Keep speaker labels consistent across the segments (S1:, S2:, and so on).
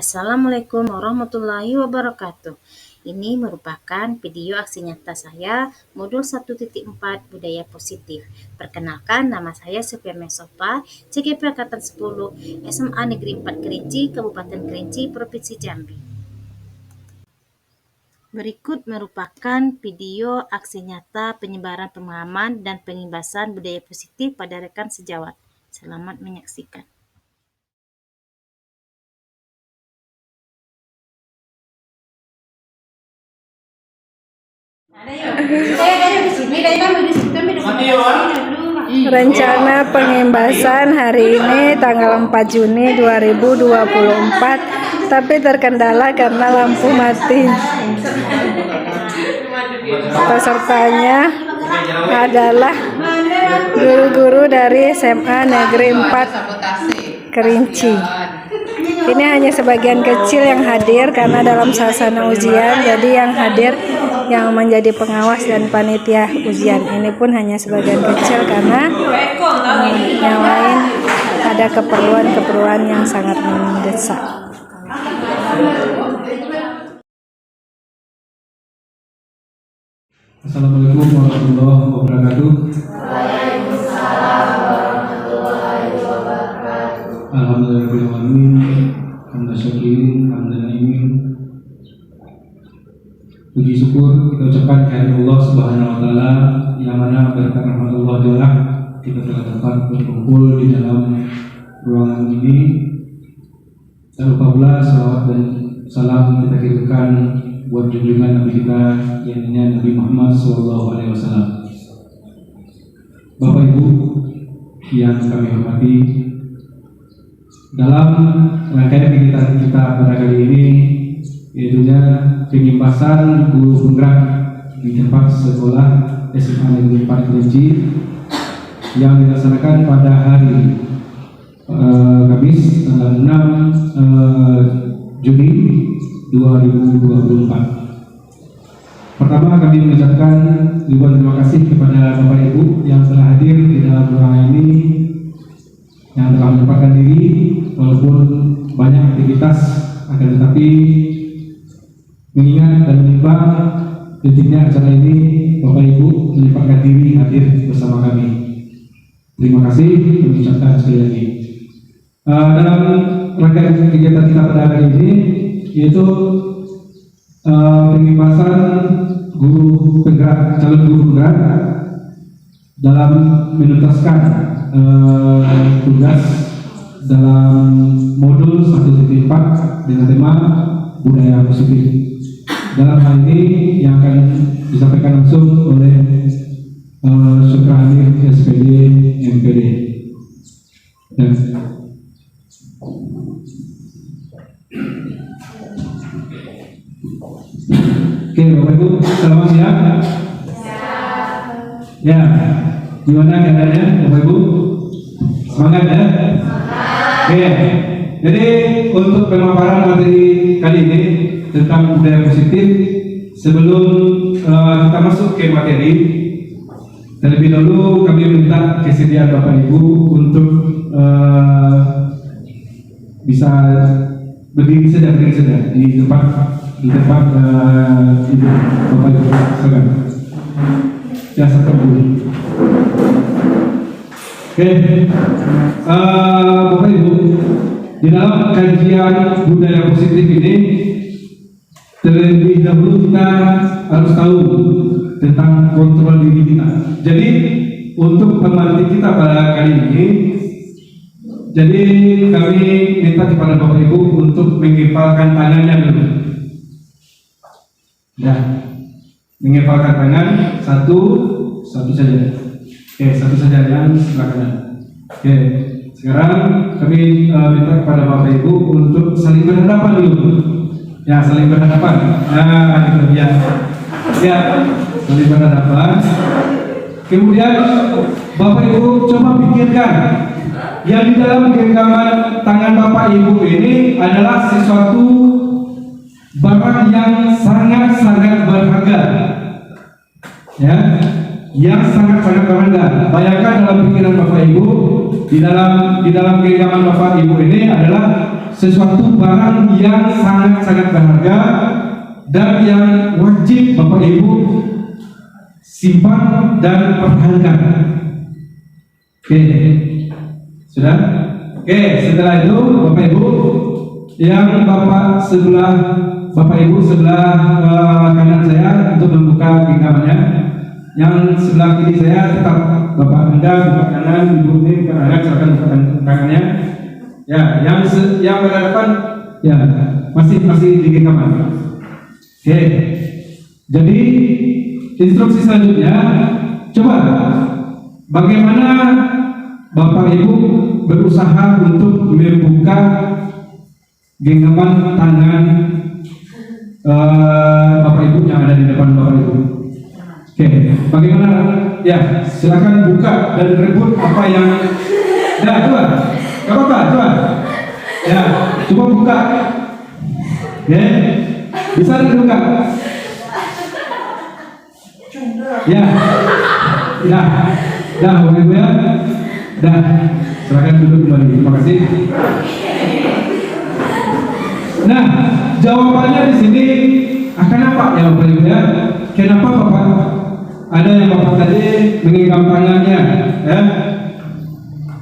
S1: Assalamualaikum warahmatullahi wabarakatuh. Ini merupakan video aksi nyata saya modul 1.4 budaya positif. Perkenalkan, nama saya Sofia Mesofa, CGP Angkatan 10, SMA Negeri 4 Kerinci, Kabupaten Kerinci, Provinsi Jambi. Berikut merupakan video aksi nyata penyebaran pemahaman dan pengimbasan budaya positif pada rekan sejawat. Selamat menyaksikan.
S2: Rencana pengimbasan hari ini tanggal 4 Juni 2024, tapi terkendala karena lampu mati. Pesertanya adalah guru-guru dari SMA Negeri 4 Kerinci. Ini hanya sebagian kecil yang hadir karena dalam suasana ujian, jadi yang hadir yang menjadi pengawas dan panitia ujian ini pun hanya sebagian kecil karena yang lain ada keperluan yang sangat mendesak.
S3: Assalamualaikum warahmatullahi wabarakatuh. Alhamdulillahirobbilalamin, hamdan syakirin, hamdan naimin. Puji syukur kita ucapkan kepada Allah Subhanahu wa taala yang mana berkat rahmat Allah Ta'ala kita telah dapat berkumpul di dalam ruangan ini. Tak lupa pula salawat dan salam kita kirimkan buat junjungan Nabi kita yang Nabi Muhammad SAW. Bapak Ibu yang kami hormati, dalam rangkaian kegiatan kita pada kali ini, yaitu pengimbasan guru penggerak di tempat sekolah SMA Negeri 4 Kerinci yang dilaksanakan pada hari Kamis tanggal 6 Juni 2024. Pertama, kami mengucapkan ribuan terima kasih kepada Bapak Ibu yang telah hadir di dalam ruangan ini, yang telah menyempatkan diri walaupun banyak aktivitas, akan tetapi mengingat dan menimbang pentingnya acara ini, Bapak Ibu menyempatkan diri hadir bersama kami. Terima kasih, kami ucapkan sekali lagi. Dalam rangkaian kegiatan kita pada hari ini, yaitu pengimbasan guru penggerak, calon guru penggerak dalam menuntaskan tugas dalam modul 1.4 dengan tema budaya positif. Dalam hal ini yang akan disampaikan langsung oleh Syukra Amir SPD MPD. Oke, Bapak Ibu, selamat siang. Ya, gimana keadaannya, Bapak Ibu? Semangat ya? Oke, jadi untuk pemaparan materi kali ini tentang budaya positif, sebelum kita masuk ke materi, terlebih dahulu kami minta kesediaan Bapak Ibu untuk bisa berdiri saja di tempat Ibu Bapak Ibu silakan. Ya, satu dulu. Oke, Bapak Ibu, di dalam kajian budaya positif ini terlebih dahulu kita harus tahu tentang kontrol diri kita. Jadi untuk pemantik kita pada kali ini, jadi kami minta kepada Bapak Ibu untuk mengepalkan tangannya dulu. Ya, mengepalkan tangan satu saja. Oke, satu saja yang sebelah kanan. Oke, sekarang kami minta kepada Bapak Ibu untuk saling berhadapan dulu. Ya, saling berhadapan. Nah, itu dia. Ya, saling berhadapan. Kemudian Bapak Ibu coba pikirkan, yang di dalam genggaman tangan Bapak Ibu ini adalah sesuatu barang yang sangat-sangat berharga, ya, yang sangat-sangat berharga. Bayangkan dalam pikiran Bapak Ibu, di dalam genggaman Bapak Ibu ini adalah sesuatu barang yang sangat-sangat berharga dan yang wajib Bapak Ibu simpan dan pertahankan. Oke, sudah? Oke, setelah itu Bapak Ibu, yang Bapak Ibu sebelah kanan saya untuk membuka genggamannya, yang sebelah kiri saya tetap Bapak Anda buka kanan, Ibu ini buka silakan buka tangannya. Ya, yang berhadapan ya masih di genggaman. Oke, jadi instruksi selanjutnya, coba bagaimana Bapak Ibu berusaha untuk membuka genggaman tangan Bapak Ibu yang ada di depan Bapak Ibu. Oke, bagaimana? Ya, silakan buka dan rebut apa yang. Ya, coba. Gak apa-apa, coba. Ya, coba buka. Oke, bisa dibuka. Ya, Bapak Ibu ya. Silakan duduk kembali. Terima kasih. Nah, jawabannya di sini akan apa ya Bapak Ibu ya? Kenapa Bapak ada yang Bapak tadi menggenggam tangannya, ya?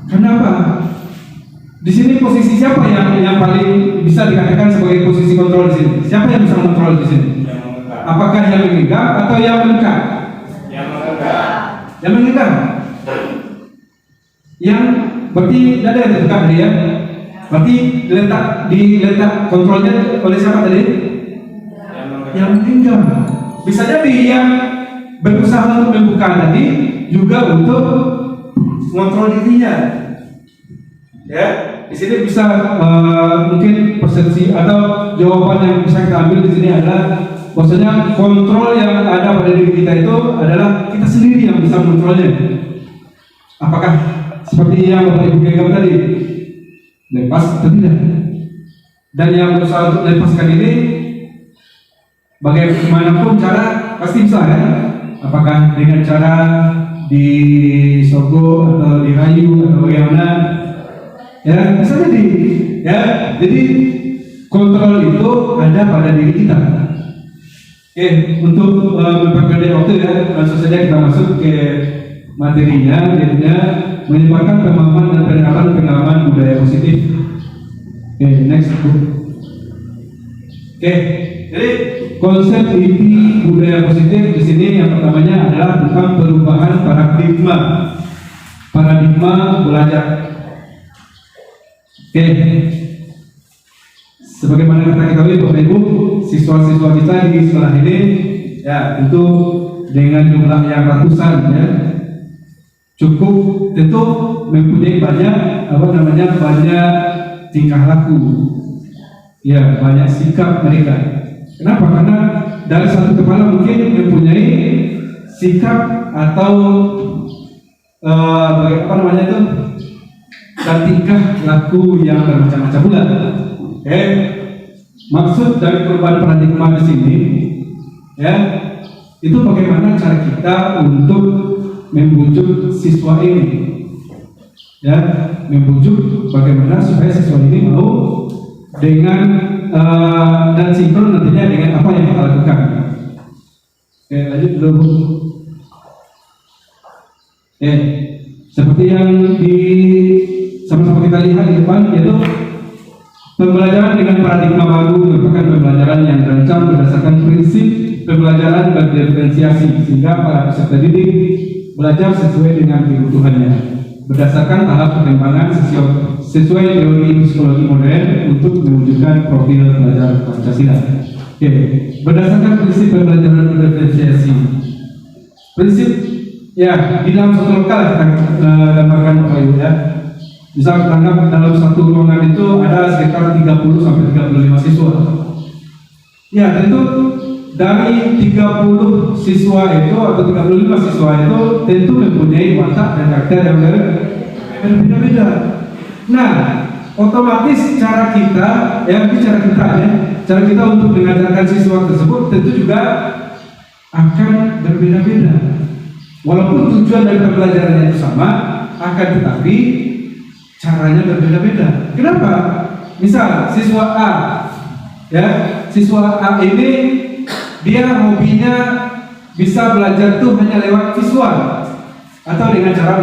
S3: Kenapa? Di sini posisi siapa yang paling bisa dikatakan sebagai posisi kontrol di sini? Siapa yang bisa mengontrol di sini? Apakah yang menggenggam atau yang mendekat? Yang mendekat. Yang berarti ada yang terdekat ya? Berarti diletak kontrolnya oleh siapa tadi? Yang menggenggam. Bisa jadi yang berusaha untuk membuka tadi juga untuk mengontrol dirinya. Ya, di sini bisa mungkin persepsi atau jawaban yang bisa kita ambil di sini adalah maksudnya kontrol yang ada pada diri kita itu adalah kita sendiri yang bisa mengontrolnya. Apakah seperti yang Bapak Ibu genggam tadi? Lepas atau tidak? Dan yang berusaha untuk melepaskan ini bagaimanapun cara pasti bisa ya. Apakah dengan cara disogok atau dirayu atau bagaimana? Ya, bisa jadi. Ya, jadi kontrol itu ada pada diri kita. Oke, untuk memperpendek waktu ya, langsung saja kita masuk ke materinya, yaitu menyebarkan pemahaman dan pengalaman budaya positif. Oke, next. Oke, jadi konsep inti budaya positif di sini yang pertamanya adalah tentang perubahan paradigma belajar. Oke, sebagaimana kita ketahui Bapak Ibu, siswa-siswa kita di sekolah ini ya tentu dengan jumlah yang ratusan ya, cukup tentu mempunyai banyak banyak tingkah laku, ya banyak sikap mereka. Kenapa? Karena dari satu kepala mungkin mempunyai sikap atau dan tingkah laku yang bermacam-macam pula. Maksud dari perubahan paradigma di sini, ya, itu bagaimana cara kita untuk membujuk siswa ini, ya, membujuk bagaimana supaya siswa ini mau dengan dan sinkron nantinya dengan apa yang kita lakukan. Lanjut dulu. Seperti yang sama-sama kita lihat di depan, yaitu pembelajaran dengan paradigma baru merupakan pembelajaran yang terancam berdasarkan prinsip pembelajaran berdiferensiasi, sehingga para peserta didik belajar sesuai dengan kebutuhannya berdasarkan tahap pengembangan sesuai teori psikologi modern untuk mewujudkan profil pelajar Pancasila. Berdasarkan prinsip pembelajaran berdiferensiasi, prinsip ya di dalam satu lokal kita gambarkan Bapak Ibu ya. Misal kita anggap dalam satu ruangan itu ada sekitar 30 sampai 35 siswa. Ya, tentu dari 30 siswa itu atau 35 siswa itu tentu mempunyai watak dan karakter yang berbeda-beda. Nah, otomatis cara kita untuk mengajarkan siswa tersebut tentu juga akan berbeda-beda. Walaupun tujuan dari pembelajarannya itu sama, akan tetapi caranya berbeda-beda. Kenapa? misal siswa A, ya, siswa A ini dia hobinya bisa belajar tuh hanya lewat visual atau dengan cara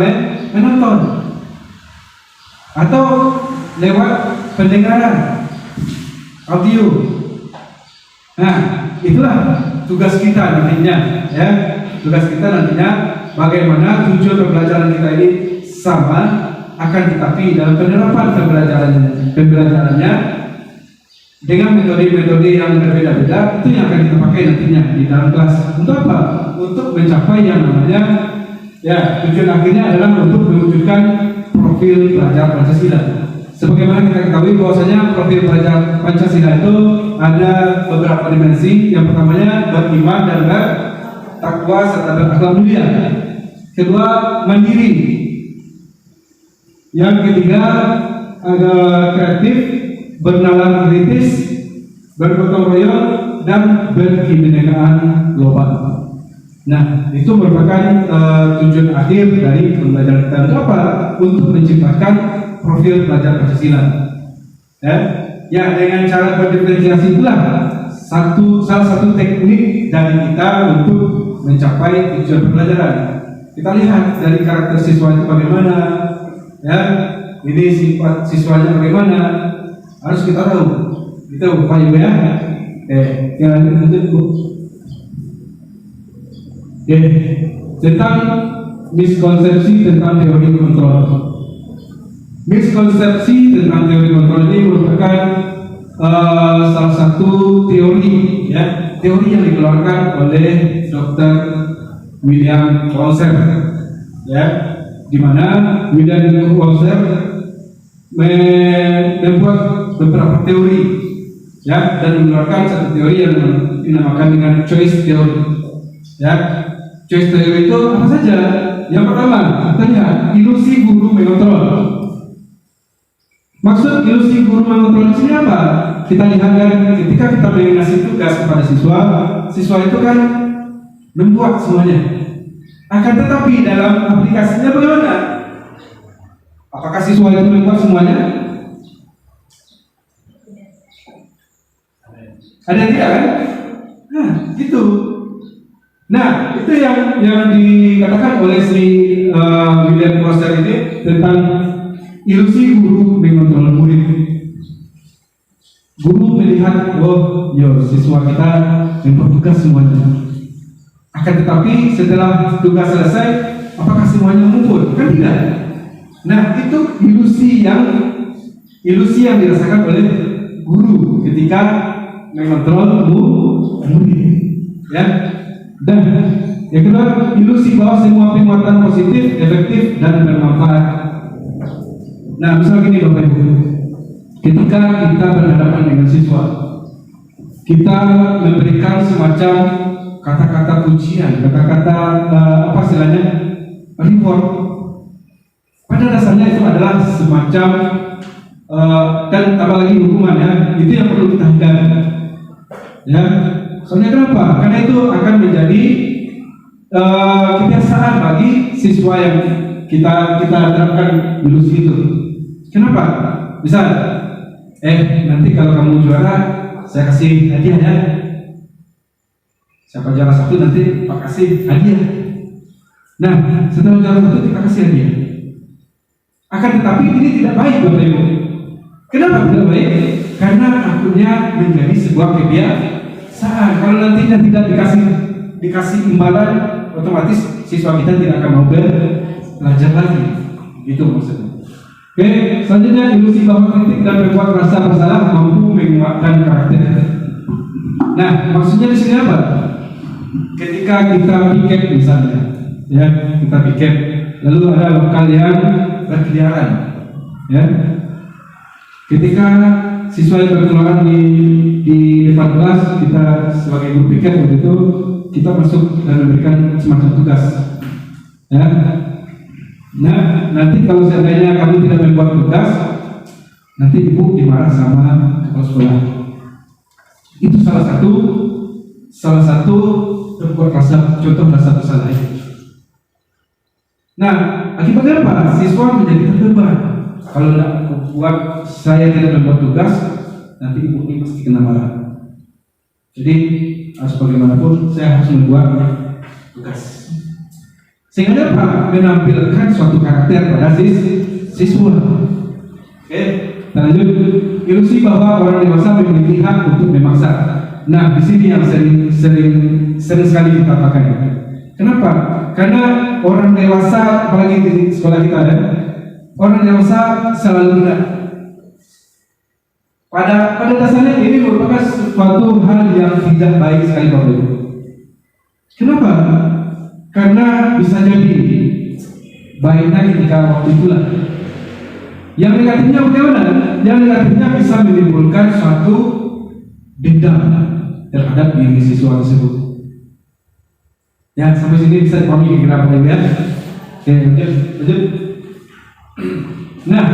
S3: menonton atau lewat pendengaran audio. Nah, itulah tugas kita nantinya, ya. Tugas kita nantinya bagaimana tujuan pembelajaran kita ini sama, akan tetapi dalam penerapan pembelajarannya dengan metode-metode yang berbeda-beda, itu yang akan kita pakai nantinya di dalam kelas. Untuk apa? Untuk mencapai yang namanya, ya, tujuan akhirnya adalah untuk mewujudkan profil pelajar Pancasila. Sebagaimana kita ketahui bahwasanya profil pelajar Pancasila itu ada beberapa dimensi. Yang pertamanya beriman dan bertakwa serta berakhlak mulia. Kedua, mandiri. Yang ketiga, ada kreatif, bernalar kritis, bergotong royong, dan berkebinekaan global. Nah, itu merupakan tujuan akhir dari pembelajaran kita. Untuk apa? Untuk menciptakan profil pelajar Pancasila. Ya, dengan cara berdiferensiasi itulah salah satu teknik dari kita untuk mencapai tujuan pembelajaran. Kita lihat dari karakter siswa itu bagaimana, ya, ini sifat siswanya bagaimana, harus kita tahu. Kita upaya ya. Yang lanjut Bu. Tentang miskonsepsi tentang teori kontrol. Miskonsepsi tentang teori kontrol ini merupakan salah satu teori, ya, teori yang dikeluarkan oleh Dr. William Walser, ya, di mana William Walser membuat beberapa teori, ya, dan mengeluarkan satu teori yang dinamakan dengan choice theory, ya. Choice theory itu apa saja? Yang pertama, katanya ilusi guru mengontrol. Maksud ilusi guru mengontrol di sini apa? Kita lihat kan, ketika kita mengasih tugas kepada siswa, siswa itu kan membuat semuanya. Akan tetapi dalam aplikasinya bagaimana? Apakah siswa itu membuat semuanya? Ada yang tidak kan? Nah, gitu. Nah, itu yang dikatakan oleh si William Walser ini tentang ilusi guru mengontrol murid. Guru melihat, oh, siswa kita mempertugas semuanya. Akan tetapi setelah tugas selesai, apakah semuanya mengumpul? Kan tidak. Nah, itu ilusi yang dirasakan oleh guru ketika mengontrol murid, ya. Dan yang kedua, ilusi bahwa semua penguatan positif, efektif, dan bermanfaat. Nah, misal gini Bapak Ibu, ketika kita berhadapan dengan siswa, kita memberikan semacam kata-kata pujian, kata-kata apa istilahnya, reward. Pada dasarnya itu adalah semacam dan apalagi hukuman, ya, itu yang perlu kita hindari, ya. Soalnya kenapa? Karena itu akan menjadi kebiasaan bagi siswa yang kita terapkan ilusi itu. Kenapa? Misal, nanti kalau kamu juara, saya kasih hadiah, ya. Siapa juara satu nanti Pak kasih hadiah. Nah, setelah juara satu kita kasih hadiah. Akan tetapi ini tidak baik Bapak Ibu. Kenapa tidak baik? Karena akhirnya menjadi sebuah kebiasaan. Kalau nantinya tidak dikasih imbalan, otomatis siswa kita tidak akan mau belajar lagi. Itu maksudnya. Oke, selanjutnya ilusi bahwa kritik dan membuat rasa bersalah mampu menguatkan karakter. Nah, maksudnya di sini apa? Ketika kita piket misalnya, ya, kita piket, lalu ada lokal yang berkeliaran, ya. Ketika siswa yang berkeliaran di depan kelas, kita sebagai guru piket waktu itu kita masuk dan memberikan semacam tugas, ya. Nah, nanti kalau seandainya kamu tidak membuat tugas, nanti ibu dimarah sama kepala sekolah. Itu salah satu contoh rasa bersalah. Nah, akibatnya apa? Siswa menjadi terbeban. kalau tidak buat saya tidak membuat tugas, nanti ibu ini pasti kena marah. Jadi harus bagaimanapun saya harus membuat tugas. Sehingga dapat menampilkan suatu karakter pada siswa. Oke, kita lanjut. Ilusi bahwa orang dewasa memiliki hak untuk memaksa. Nah, di sini yang sering sekali kita pakai. Kenapa? Karena orang dewasa, apalagi di sekolah kita ada, orang dewasa selalu benar. Pada dasarnya ini merupakan suatu hal yang tidak baik sekali Bapak Ibu. Kenapa? Karena bisa jadi baiknya ketika waktu itulah. Yang negatifnya bagaimana? Yang negatifnya bisa menimbulkan suatu dendam terhadap diri siswa tersebut. Ya, sampai sini bisa dipahami kira-kira Bapak Ibu ya. Oke, lanjut. Nah,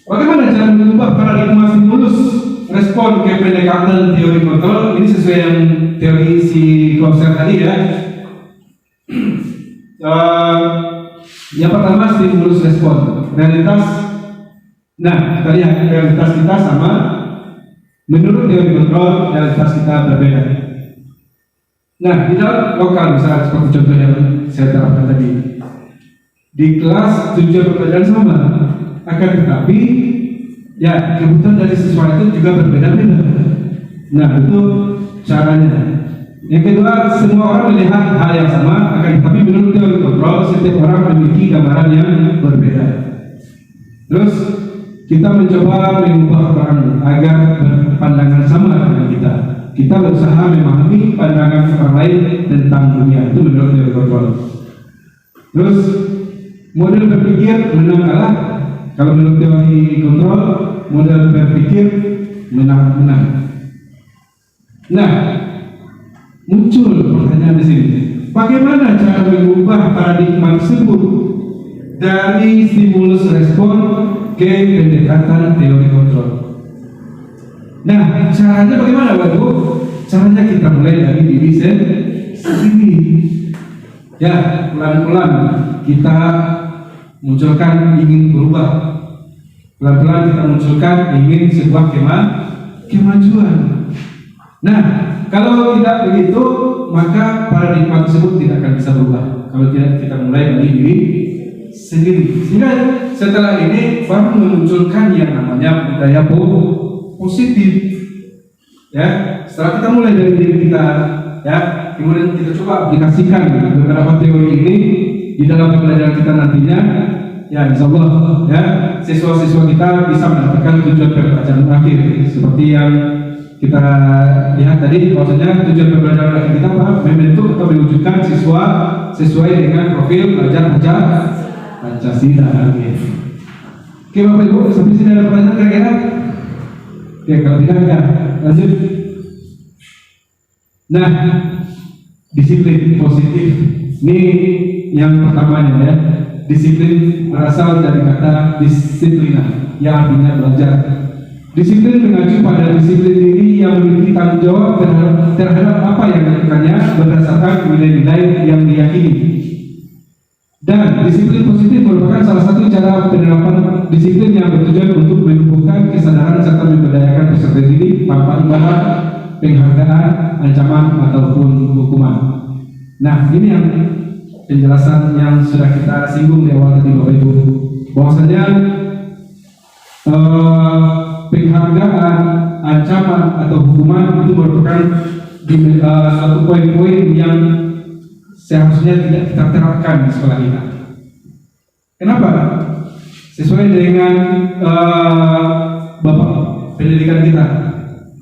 S3: bagaimana cara mengubah paradigma stimulus respon ke pendekatan teori kontrol? Ini sesuai yang teori si Klopser tadi ya. Yang pertama stimulus respon realitas. Nah, kita lihat realitas kita sama. Menurut teori kontrol, realitas kita berbeda. Nah, di dalam lokal misalnya seperti contoh yang saya terapkan tadi, di kelas tujuan pembelajaran sama, akan tetapi ya kebutuhan dari siswa itu juga berbeda-beda. Nah, itu caranya. Yang kedua, semua orang melihat hal yang sama, akan tetapi menurut teori kontrol setiap orang memiliki gambaran yang berbeda. Terus kita mencoba mengubah orang agar berpandangan sama dengan kita. Kita berusaha memahami pandangan orang lain tentang dunia, itu menurut teori kontrol. Terus model berpikir menang kalah. Kalau menurut teori kontrol, model berpikir menang-menang. Nah, muncul pertanyaan di sini. Bagaimana cara mengubah paradigma tersebut dari stimulus respon ke pendekatan teori kontrol? Nah, caranya bagaimana Bapak Ibu? Caranya kita mulai dari diri sendiri. Ya, pelan-pelan kita munculkan ingin berubah. Pelan-pelan kita munculkan ingin sebuah kemajuan. Nah, kalau tidak begitu, maka paradigma tersebut tidak akan bisa berubah. Kalau tidak kita mulai dari diri sendiri. Sehingga setelah ini baru memunculkan yang namanya budaya positif. Ya, setelah kita mulai dari diri kita, ya, kemudian kita coba aplikasikan beberapa teori ini di dalam pembelajaran kita nantinya. Ya, insya Allah ya, siswa-siswa kita bisa mendapatkan tujuan pembelajaran akhir seperti yang kita lihat tadi. Maksudnya tujuan pembelajaran akhir kita apa? Membentuk atau mewujudkan siswa sesuai dengan profil belajar Pancasila. Oke Bapak Ibu, sampai sini ada pertanyaan kira-kira? Oke, kalau tidak ya lanjut. Nah, disiplin positif ini yang pertamanya ya. Disiplin berasal dari kata disiplina yang artinya belajar. Disiplin mengacu pada disiplin diri yang memiliki tanggung jawab terhadap apa yang dilakukannya berdasarkan nilai-nilai yang diyakini. Dan disiplin positif merupakan salah satu cara penerapan disiplin yang bertujuan untuk menumbuhkan kesadaran serta memberdayakan peserta didik tanpa imbalan, penghargaan, ancaman ataupun hukuman. Nah, ini yang penjelasan yang sudah kita singgung di awal tadi Bapak Ibu, bahwasanya penghargaan, ancaman atau hukuman itu merupakan suatu poin-poin yang seharusnya tidak kita terapkan di sekolah kita. Kenapa? Sesuai dengan Bapak pendidikan kita.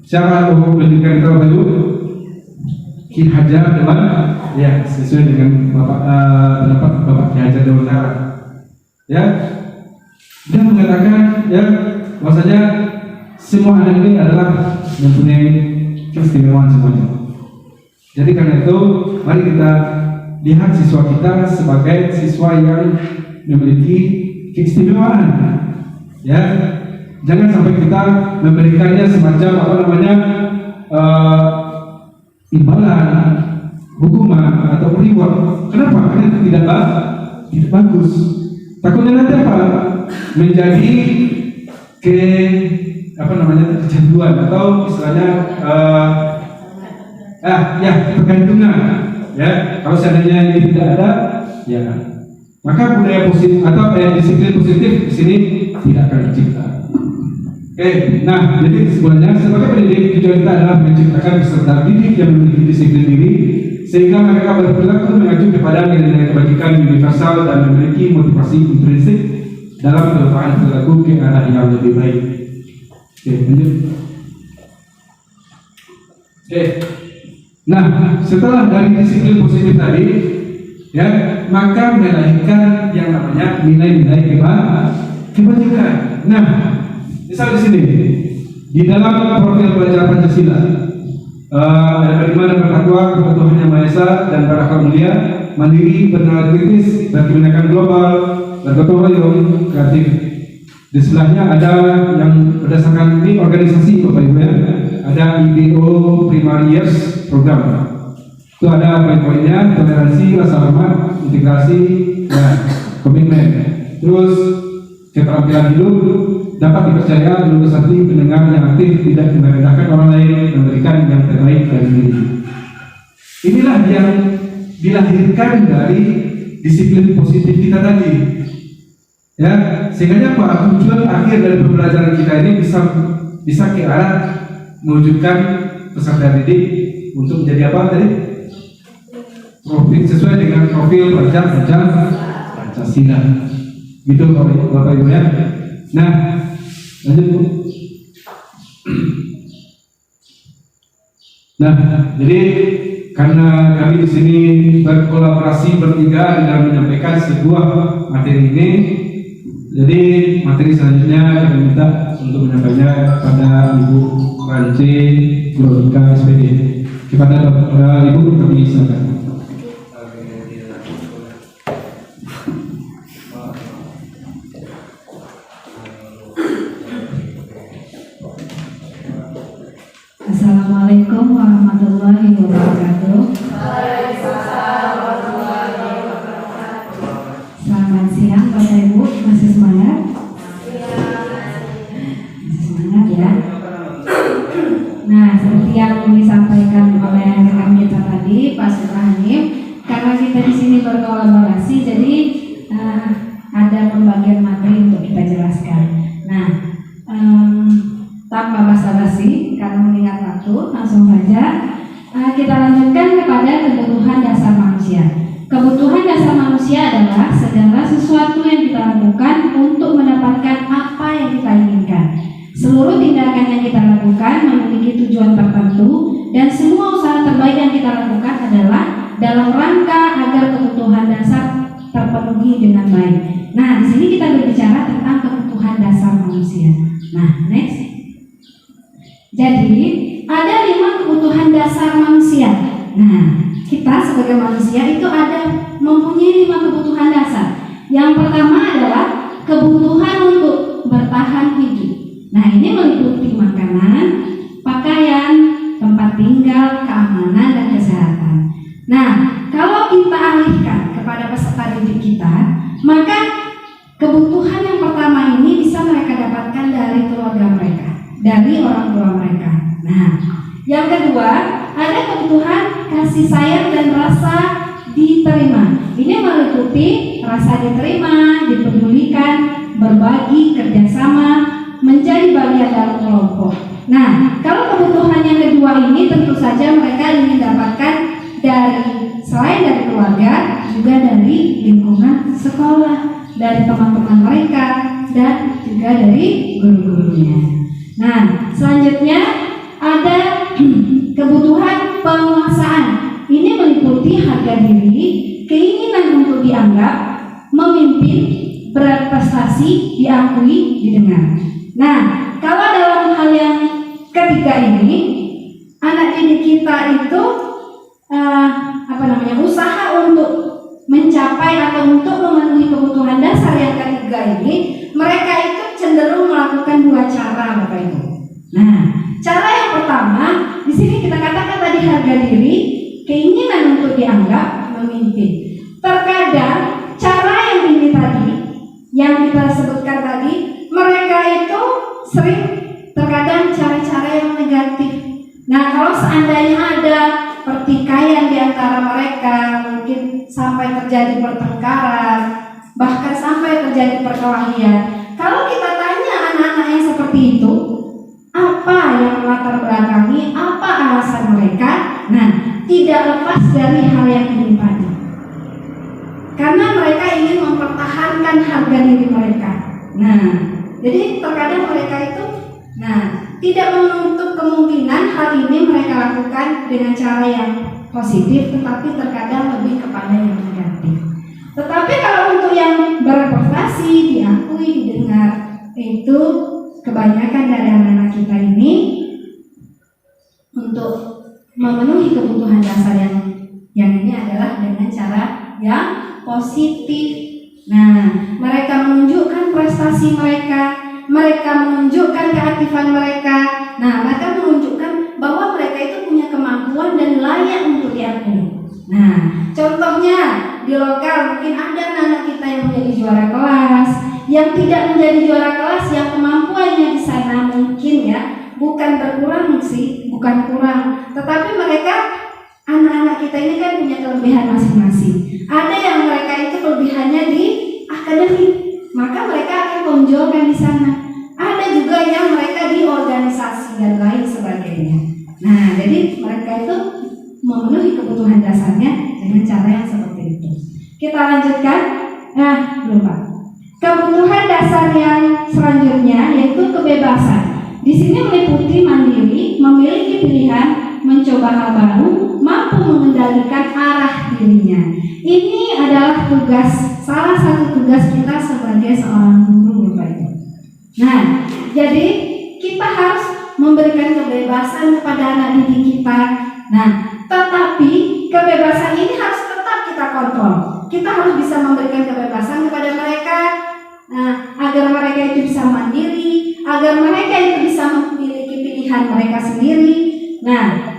S3: Siapa pendidikan kita Bapak Ibu? Ki Hajar Dewan, ya, sesuai dengan pendapat Bapak Ki Hajar Dewan Tara. Ya, dia mengatakan ya bahwasanya semua anak ini adalah mempunyai keistimewaan semuanya. Jadi karena itu mari kita lihat siswa kita sebagai siswa yang memiliki keistimewaan. Ya, jangan sampai kita memberikannya semacam apa namanya imbalan, hukuman atau reward. Kenapa? Karena itu tidak bagus. Takutnya nanti apa? Menjadi kecanduan atau istilahnya ketergantungan. Ya, kalau seandainya ini tidak ada, ya maka budaya positif atau disiplin positif di sini tidak akan tercipta. Oke, nah jadi kesimpulannya sebagai pendidik tujuan kita adalah menciptakan peserta didik yang memiliki disiplin diri sehingga mereka berperilaku mengacu kepada nilai-nilai kebajikan universal dan memiliki motivasi intrinsik dalam perubahan perilaku ke arah yang lebih baik. Oke, lanjut. Oke. Nah, setelah dari disiplin positif tadi, ya, maka melahirkan yang namanya nilai-nilai kebajikan. Nah, misal di sini, di dalam profil pelajar Pancasila, ada bagaimana bertakwa kepada Tuhan Yang Maha Esa dan berakhlak mulia, mandiri, bernalar kritis, berkebinekaan global, bergotong royong, kreatif. Di sebelahnya ada yang berdasarkan ini organisasi Bapak Ibu ya, ada IPO Primary Years Program. Itu ada poin-poinnya: toleransi, rasa hormat, integrasi, dan komitmen. Terus keterampilan hidup, dapat dipercaya, lulus hati, pendengar yang aktif, tidak merendahkan orang lain, memberikan yang terbaik dari diri. Inilah yang dilahirkan dari disiplin positif kita tadi. Ya, sehingga apa? Tujuan akhir dari pembelajaran kita ini bisa ke arah mewujudkan peserta didik untuk menjadi apa tadi? Profil sesuai dengan profil pelajar Pancasila. Gitu Bapak Ibu ya. Nah, lanjut Bu. Nah, jadi karena kami di sini berkolaborasi bertiga dalam menyampaikan sebuah materi ini, jadi materi selanjutnya kami minta untuk menyampaikannya kepada Ibu Rance Glorika SPD. Kepada Ibu kami silakan.
S4: Assalamualaikum warahmatullahi wabarakatuh. Selamat siang Bapak Ibu, masih semangat? Masih semangat ya. Nah, seperti yang disampaikan oleh rekan kita tadi, Pak Suprahani, karena kita di sini berkolaborasi, jadi ada pembagian materi untuk kita jelaskan. Nah, tanpa basa-basi, karena mengingat waktu, langsung saja kita lanjutkan kepada kebutuhan dasar manusia. Kebutuhan dasar manusia adalah segala sesuatu yang kita lakukan untuk mendapatkan apa yang kita inginkan. Seluruh tindakan yang kita lakukan memiliki tujuan tertentu dan semua usaha terbaik yang kita lakukan adalah dalam rangka agar kebutuhan dasar terpenuhi dengan baik. Nah, di sini kita berbicara tentang kebutuhan dasar manusia. Nah, next. Jadi, ada 5 kebutuhan dasar manusia. Nah, kita sebagai manusia itu mempunyai 5 kebutuhan dasar. Yang pertama adalah kebutuhan untuk bertahan hidup. Nah, ini meliputi makanan, pakaian, tempat tinggal, keamanan, dan kesehatan. Nah, kalau kita alihkan kepada peserta didik kita, maka kebutuhan yang pertama ini bisa mereka dapatkan dari keluarga mereka, dari orang tua mereka. Nah, yang kedua, ada kebutuhan kasih sayang dan rasa diterima. Ini meliputi rasa diterima, dipedulikan, berbagi, kerjasama, menjadi bagian dalam kelompok. Nah, kalau kebutuhan yang kedua ini tentu saja mereka ingin dapatkan selain dari keluarga, juga dari lingkungan sekolah, dari teman-teman mereka, dan juga dari guru-gurunya. Nah, selanjutnya ada kebutuhan penguasaan. Ini meliputi harga diri, keinginan untuk dianggap, memimpin, berprestasi, diakui, didengar. Nah, kalau dalam hal yang ketiga ini, anak didik kita itu usaha untuk mencapai atau untuk memenuhi kebutuhan dasar yang ketiga ini, mereka itu cenderung melakukan 2 cara, Bapak Ibu. Nah, cara yang pertama, di sini kita katakan tadi harga diri, keinginan untuk dianggap, memimpin. Terkadang cara yang ini tadi yang kita sebutkan tadi, mereka itu sering terkadang cara-cara yang negatif. Nah, kalau seandainya ada pertikaian di antara mereka, mungkin sampai terjadi pertengkaran, bahkan sampai terjadi perkelahian. Kalau kita tanya anak-anak yang seperti itu, apa yang melatar belakangi, apa alasan mereka? Nah, tidak lepas dari hal yang ini tadi. Karena mereka ingin mempertahankan harga diri mereka. Nah, jadi terkadang mereka itu, tidak menutup kemungkinan hal ini mereka lakukan dengan cara yang positif, tetapi terkadang lebih kepada yang negatif. Tetapi kalau untuk yang berprestasi, diakui, didengar, itu kebanyakan dari anak-anak kita ini untuk memenuhi kebutuhan dasar yang ini adalah dengan cara yang positif. Nah, mereka menunjukkan prestasi mereka, mereka menunjukkan keaktifan mereka. Nah, mereka menunjukkan bahwa mereka itu punya kemampuan dan layak untuk diakui. Nah, contohnya di lokal mungkin ada anak kita yang menjadi juara kelas, yang tidak menjadi juara kelas, yang kemampuannya di sana mungkin ya bukan berkurang sih, bukan kurang, tetapi mereka anak-anak kita ini kan punya kelebihan masing-masing. Ada yang mereka itu kelebihannya di akademik, maka mereka akan tonjolkan di sana. Ada juga yang mereka di organisasi dan lain sebagainya. Nah, jadi mereka itu memenuhi kebutuhan dasarnya dengan cara yang seperti itu. Kita lanjutkan. Belum Pak. Kebutuhan dasar yang selanjutnya yaitu kebebasan. Di sini meliputi mandiri, memiliki pilihan, mencoba hal baru, mampu mengendalikan arah dirinya. Ini adalah salah satu tugas kita sebagai seorang guru, Bapak Ibu. Nah, jadi kita harus memberikan kebebasan kepada anak didik kita. Nah, tetapi kebebasan ini harus tetap kita kontrol. Kita harus bisa memberikan kebebasan kepada mereka, agar mereka itu bisa mandiri, agar mereka itu bisa memiliki pilihan mereka sendiri. Nah,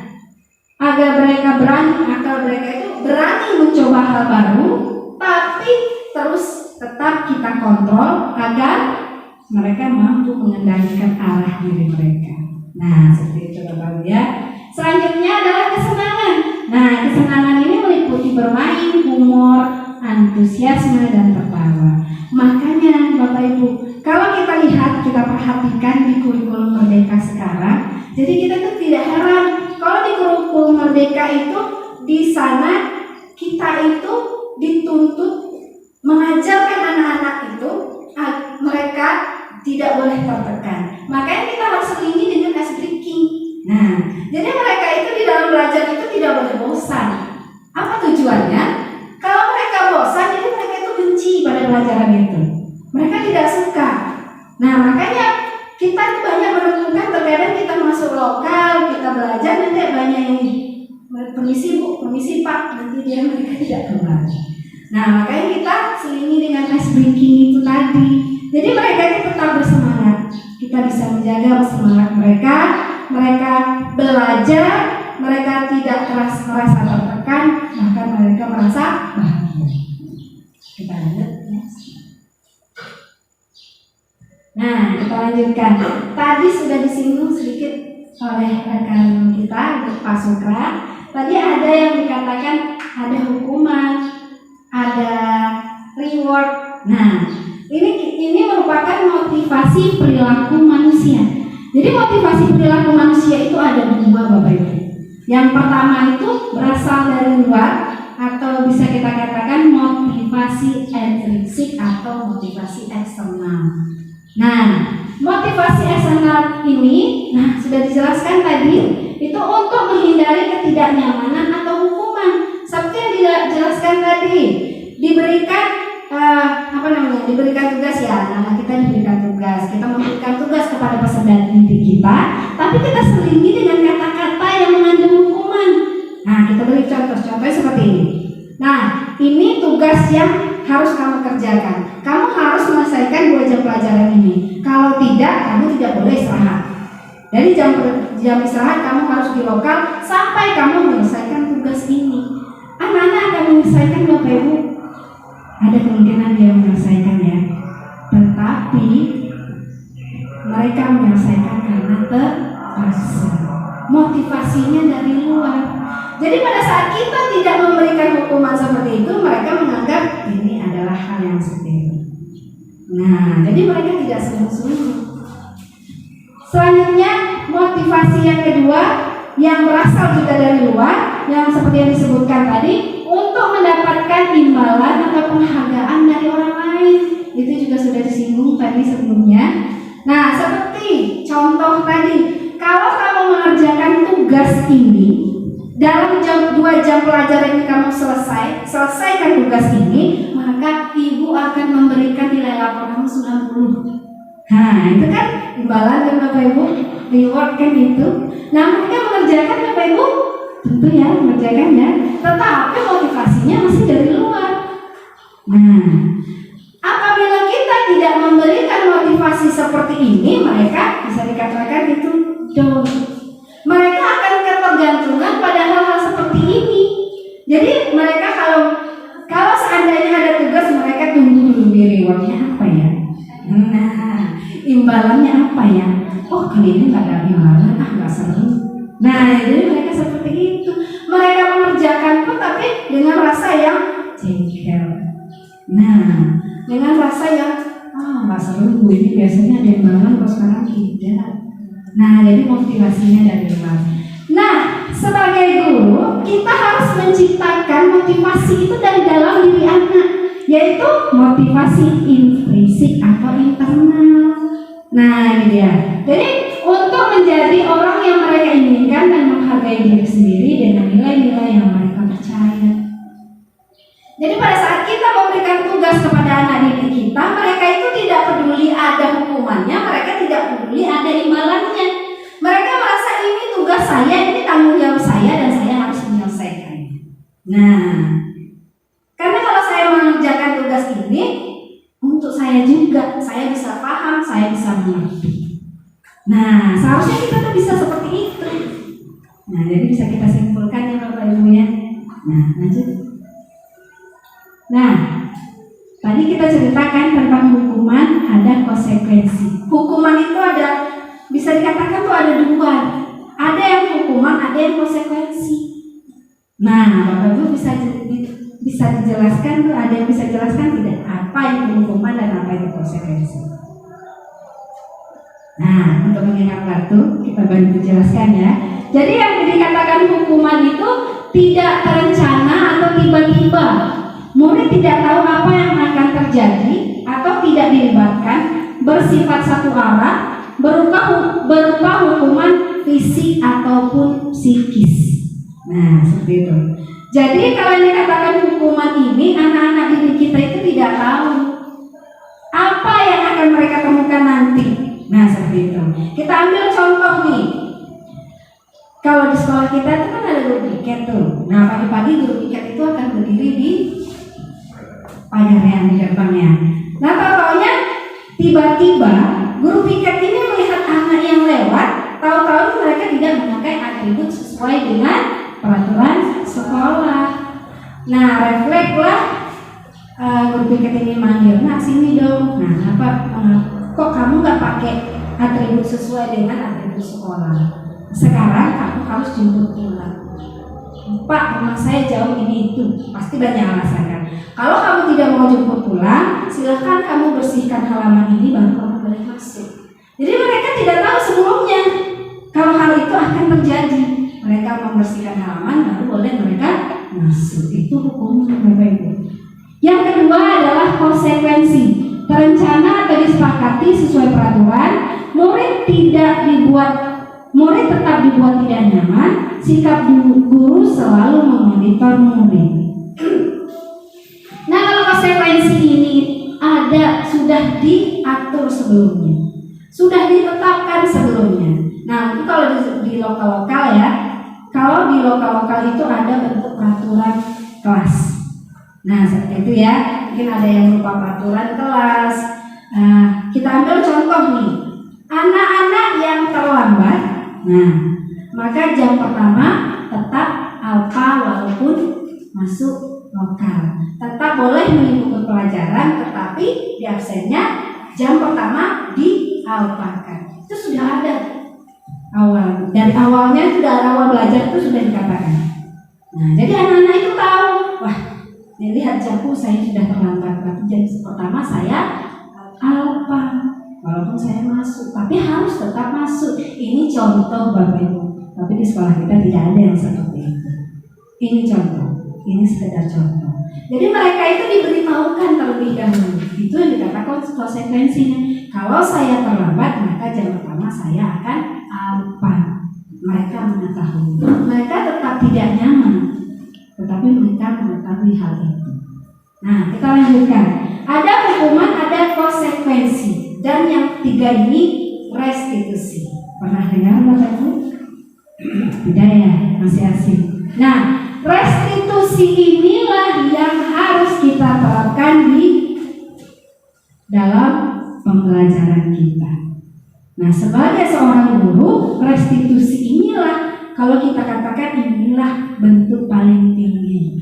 S4: agar mereka itu berani mencoba hal baru, tapi terus tetap kita kontrol agar mereka mampu mengendalikan arah diri mereka. Nah, seperti itu Bapak ya. Selanjutnya adalah kesenangan. Nah, kesenangan ini meliputi bermain, humor, antusiasme, dan tertawa. Makanya Bapak Ibu, kalau kita lihat, kita perhatikan di kurikulum Merdeka sekarang, jadi kita tuh tidak heran kalau di kurikulum Merdeka itu di sana kita itu dituntut mengajarkan anak-anak itu mereka tidak boleh tertekan. Makanya kita harus selingi dengan ice breaking. Nah, jadi mereka itu di dalam belajar itu tidak boleh bosan. Apa tujuannya? Kalau mereka bosan, jadi mereka itu benci pada pelajaran itu. Mereka tidak suka. Nah, makanya kita itu banyak menemukan terkadang kita masuk lokal, kita belajar nanti banyak yang permisi Bu, permisi Pak, nanti mereka tidak keluar. Nah, makanya kita selingi dengan ice breaking itu tadi. Jadi mereka itu tetap bersemangat. Kita bisa menjaga semangat mereka. Mereka belajar, mereka tidak merasa tertekan, bahkan mereka merasa bahagia. Kita lanjut ya. Nah, kita lanjutkan. Tadi sudah disinggung sedikit oleh rekan kita, Pak Sukra. Tadi ada yang dikatakan ada hukuman, ada reward. Nah, ini merupakan motivasi perilaku manusia. Jadi motivasi perilaku manusia itu ada dua Bapak Ibu. Yang pertama itu berasal dari luar atau bisa kita katakan motivasi intrinsik atau motivasi eksternal. Nah, motivasi eksternal ini, sudah dijelaskan tadi, itu untuk menghindari ketidaknyamanan atau hukuman. Seperti yang dijelaskan tadi, diberikan diberikan tugas ya, anak kita diberikan tugas, kita memberikan tugas kepada peserta didik kita, tapi kita selingi dengan kata-kata yang mengandung hukuman. Nah, kita beri contohnya seperti ini. Nah, ini tugas yang harus kamu kerjakan. Kamu harus menyelesaikan 2 jam pelajaran ini. Kalau tidak, kamu tidak boleh istirahat. Dari jam istirahat kamu harus di lokal sampai kamu menyelesaikan tugas ini. Anak-anak akan menyelesaikan Bapak Ibu. Ada kemungkinan dia menyelesaikan ya. motivasinya dari luar. Jadi pada saat kita tidak memberikan hukuman seperti itu, mereka menganggap ini adalah hal yang sepele. Nah, jadi mereka tidak sungguh-sungguh. Selanjutnya, motivasi yang kedua yang berasal juga dari luar, yang seperti yang disebutkan tadi, untuk mendapatkan imbalan atau penghargaan dari orang lain. Itu juga sudah disinggung tadi sebelumnya. Nah, seperti contoh tadi, kalau kamu mengerjakan tugas ini dalam 2 jam pelajaran yang kamu selesaikan tugas ini, maka ibu akan memberikan nilai rapor kamu 90. Nah, itu kan imbalan kan Bapak Ibu, reward kan itu. Nah, mereka mengerjakan Bapak Ibu, tentu ya mengerjakannya, tetapi motivasinya masih dari luar. Nah, apabila kita tidak memberikan motivasi seperti ini, mereka bisa dikatakan itu down. Mereka akan ketergantungan pada hal-hal seperti ini. Jadi mereka kalau seandainya ada tugas, mereka tunggu dulu rewardnya apa ya. Nah, imbalannya apa ya? Oh, kali ini nggak ada imbalan, nggak seru. Nah, jadi mereka seperti itu. Mereka mengerjakan pun tapi dengan rasa yang jengkel. Nah, dengan rasa yang nggak seru, ini biasanya ada imbalan, kok sekarang tidak. Nah, jadi motivasinya dari luar. Nah, sebagai guru, kita harus menciptakan motivasi itu dari dalam diri anak, yaitu motivasi intrinsik atau internal. Nah, ini dia. Jadi untuk menjadi orang yang mereka inginkan dan menghargai diri sendiri dengan nilai-nilai yang mereka percaya. Jadi pada saat kita memberikan tugas kepada anak didik kita, mereka itu tidak peduli ada hukumannya, mereka tidak peduli ada imbalannya. Mereka merasa ini tugas saya, ini tanggung jawab saya, dan saya harus menyelesaikannya. Nah, karena kalau saya mengerjakan tugas ini untuk saya juga, saya bisa paham, saya bisa mengerti. Nah, seharusnya kita tuh bisa seperti itu. Nah, jadi bisa kita simpulkan ya Bapak Ibu ya. Nah, lanjut. Nah, tadi kita ceritakan tentang hukuman, ada konsekuensi. Hukuman itu ada, bisa dikatakan tuh ada 2. Ada yang hukuman, ada yang konsekuensi. Nah, Bapak Ibu bisa dijelaskan tuh, ada yang bisa jelaskan tidak apa itu hukuman dan apa itu konsekuensi? Nah, untuk mengingat waktu kita bantu jelaskan ya. Jadi yang dikatakan hukuman itu tidak terencana atau tiba-tiba. Murid tidak tahu apa yang akan terjadi atau tidak dilibatkan, bersifat satu arah, berupa hukuman fisik ataupun psikis. Nah, seperti itu. Jadi kalau yang dikatakan hukuman ini, anak-anak didik kita itu tidak tahu apa yang akan mereka temukan nanti. Nah, seperti itu. Kita ambil contoh nih. Kalau di sekolah kita itu kan ada guru piket tuh. Nah, pagi-pagi guru piket itu akan berdiri di pagarnya di gerbangnya. Nah, tahu-taunya tiba-tiba guru piket ini melihat anak yang lewat, tahu-tahu mereka tidak memakai atribut sesuai dengan peraturan sekolah. Nah, reflekslah guru piket ini manggil, "Nak, sini dong." Nah, kok kamu nggak pakai atribut sesuai dengan atribut sekolah? Sekarang kamu harus jemput pulang. "Pak, rumah saya jauh ini itu." Pasti banyak alasan kan. Kalau kamu tidak mau jemput pulang, silahkan kamu bersihkan halaman ini baru kamu boleh masuk. Jadi mereka tidak tahu sebelumnya kalau hal itu akan terjadi. Mereka membersihkan halaman baru boleh mereka masuk. Itu hukumnya Bapak Ibu. Yang kedua adalah konsekuensi. Terencana atau disepakati sesuai peraturan, murid tetap dibuat tidak nyaman. Sikap guru selalu memonitor murid. Nah, kalau konsekuensi ini sudah diatur sebelumnya, sudah ditetapkan sebelumnya. Nah, itu kalau di lokal-lokal ya. Kalau di lokal-lokal itu ada bentuk peraturan kelas. Nah, seperti itu ya. Mungkin ada yang berupa peraturan kelas. Nah, kita ambil contoh nih. Anak-anak yang terlambat. Nah, maka jam pertama tetap alfa walaupun masuk lokal. Tetap boleh mengikuti pelajaran, tetapi di absennya jam pertama dialfakan. Itu sudah ada Dari awalnya itu, dari awal belajar itu sudah dikatakan. Nah, jadi anak-anak itu tahu, wah, lihat jamku saya sudah terlambat. Berarti jam pertama saya alfa, walaupun saya masuk, tapi harus tetap masuk. Ini contoh Bapak Ibu. Tapi di sekolah kita tidak ada yang seperti itu. Ini contoh, ini sekedar contoh. Jadi mereka itu diberitahukan terlebih dahulu. Itu yang dikatakan konsekuensinya. Kalau saya terlambat, maka jam pertama saya akan alfa. Mereka mengetahui. Mereka tetap tidak nyaman, tetapi mereka mengetahui hal itu. Nah, kita lanjutkan. Ada hukuman, ada konsekuensi. Dan yang tiga ini restitusi. Pernah dengar Bapak Ibu? Tidak ya, masih asing. Nah, restitusi inilah yang harus kita terapkan di dalam pembelajaran kita. Nah, sebagai seorang guru, restitusi inilah, kalau kita katakan inilah bentuk paling tinggi,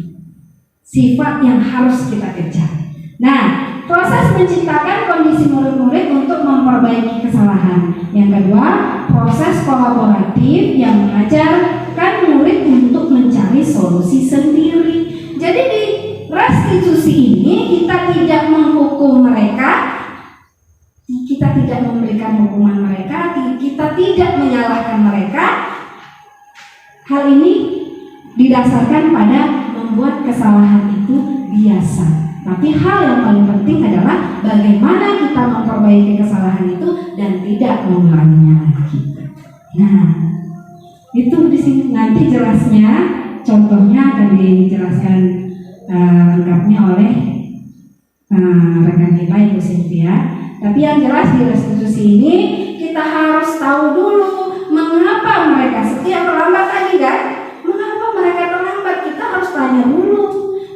S4: sifat yang harus kita kejar. Nah, proses menciptakan kondisi murid-murid untuk memperbaiki kesalahan. Yang kedua, proses kolaboratif yang mengajarkan murid untuk mencari solusi sendiri. Jadi di restitusi ini kita tidak menghukum mereka, kita tidak memberikan hukuman mereka, kita tidak menyalahkan mereka. Hal ini didasarkan pada membuat kesalahan itu biasa. Tapi hal yang paling penting adalah bagaimana kita memperbaiki kesalahan itu dan tidak mengulanginya lagi. Nah, itu di sini nanti jelasnya, contohnya akan dijelaskan lengkapnya oleh rekan kita Ibu Cynthia. Tapi yang jelas di restitusi ini kita harus tahu dulu mengapa mereka setiap terlambat tadi kan? Mengapa mereka terlambat? Kita harus tanya dulu.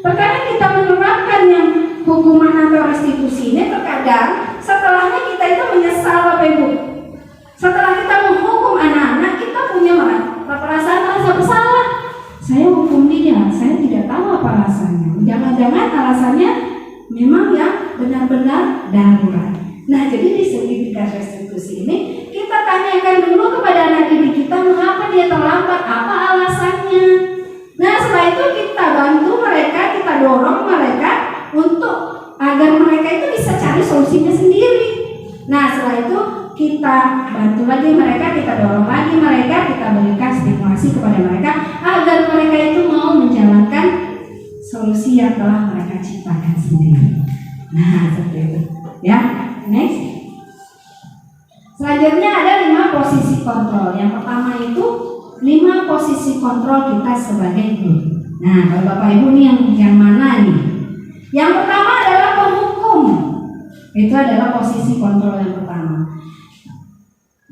S4: Terkadang kita menerapkan yang hukuman atau restitusi ini, terkadang setelahnya kita itu menyesal Bapak Ibu. Setelah kita menghukum anak-anak, kita punya perasaan rasa bersalah. Saya hukum dia, saya tidak tahu apa rasanya. Jangan-jangan alasannya memang yang benar-benar darurat. Nah, jadi di sertifikat restitusi ini kita tanyakan dulu kepada anak didik kita mengapa dia terlambat, apa alasannya. Nah, setelah itu kita bantu mereka, kita dorong mereka untuk agar mereka itu bisa cari solusinya sendiri. Nah, setelah itu kita bantu lagi mereka, kita dorong lagi mereka, kita berikan stimulasi kepada mereka agar mereka itu mau menjalankan solusi yang telah mereka ciptakan sendiri. Nah, seperti itu. Ya, next. Selanjutnya ada 5 posisi kontrol. Yang pertama itu 5 posisi kontrol kita sebagai guru. Nah, kalau Bapak Ibu nih yang mana nih? Yang pertama adalah penghukum. Itu adalah posisi kontrol yang pertama.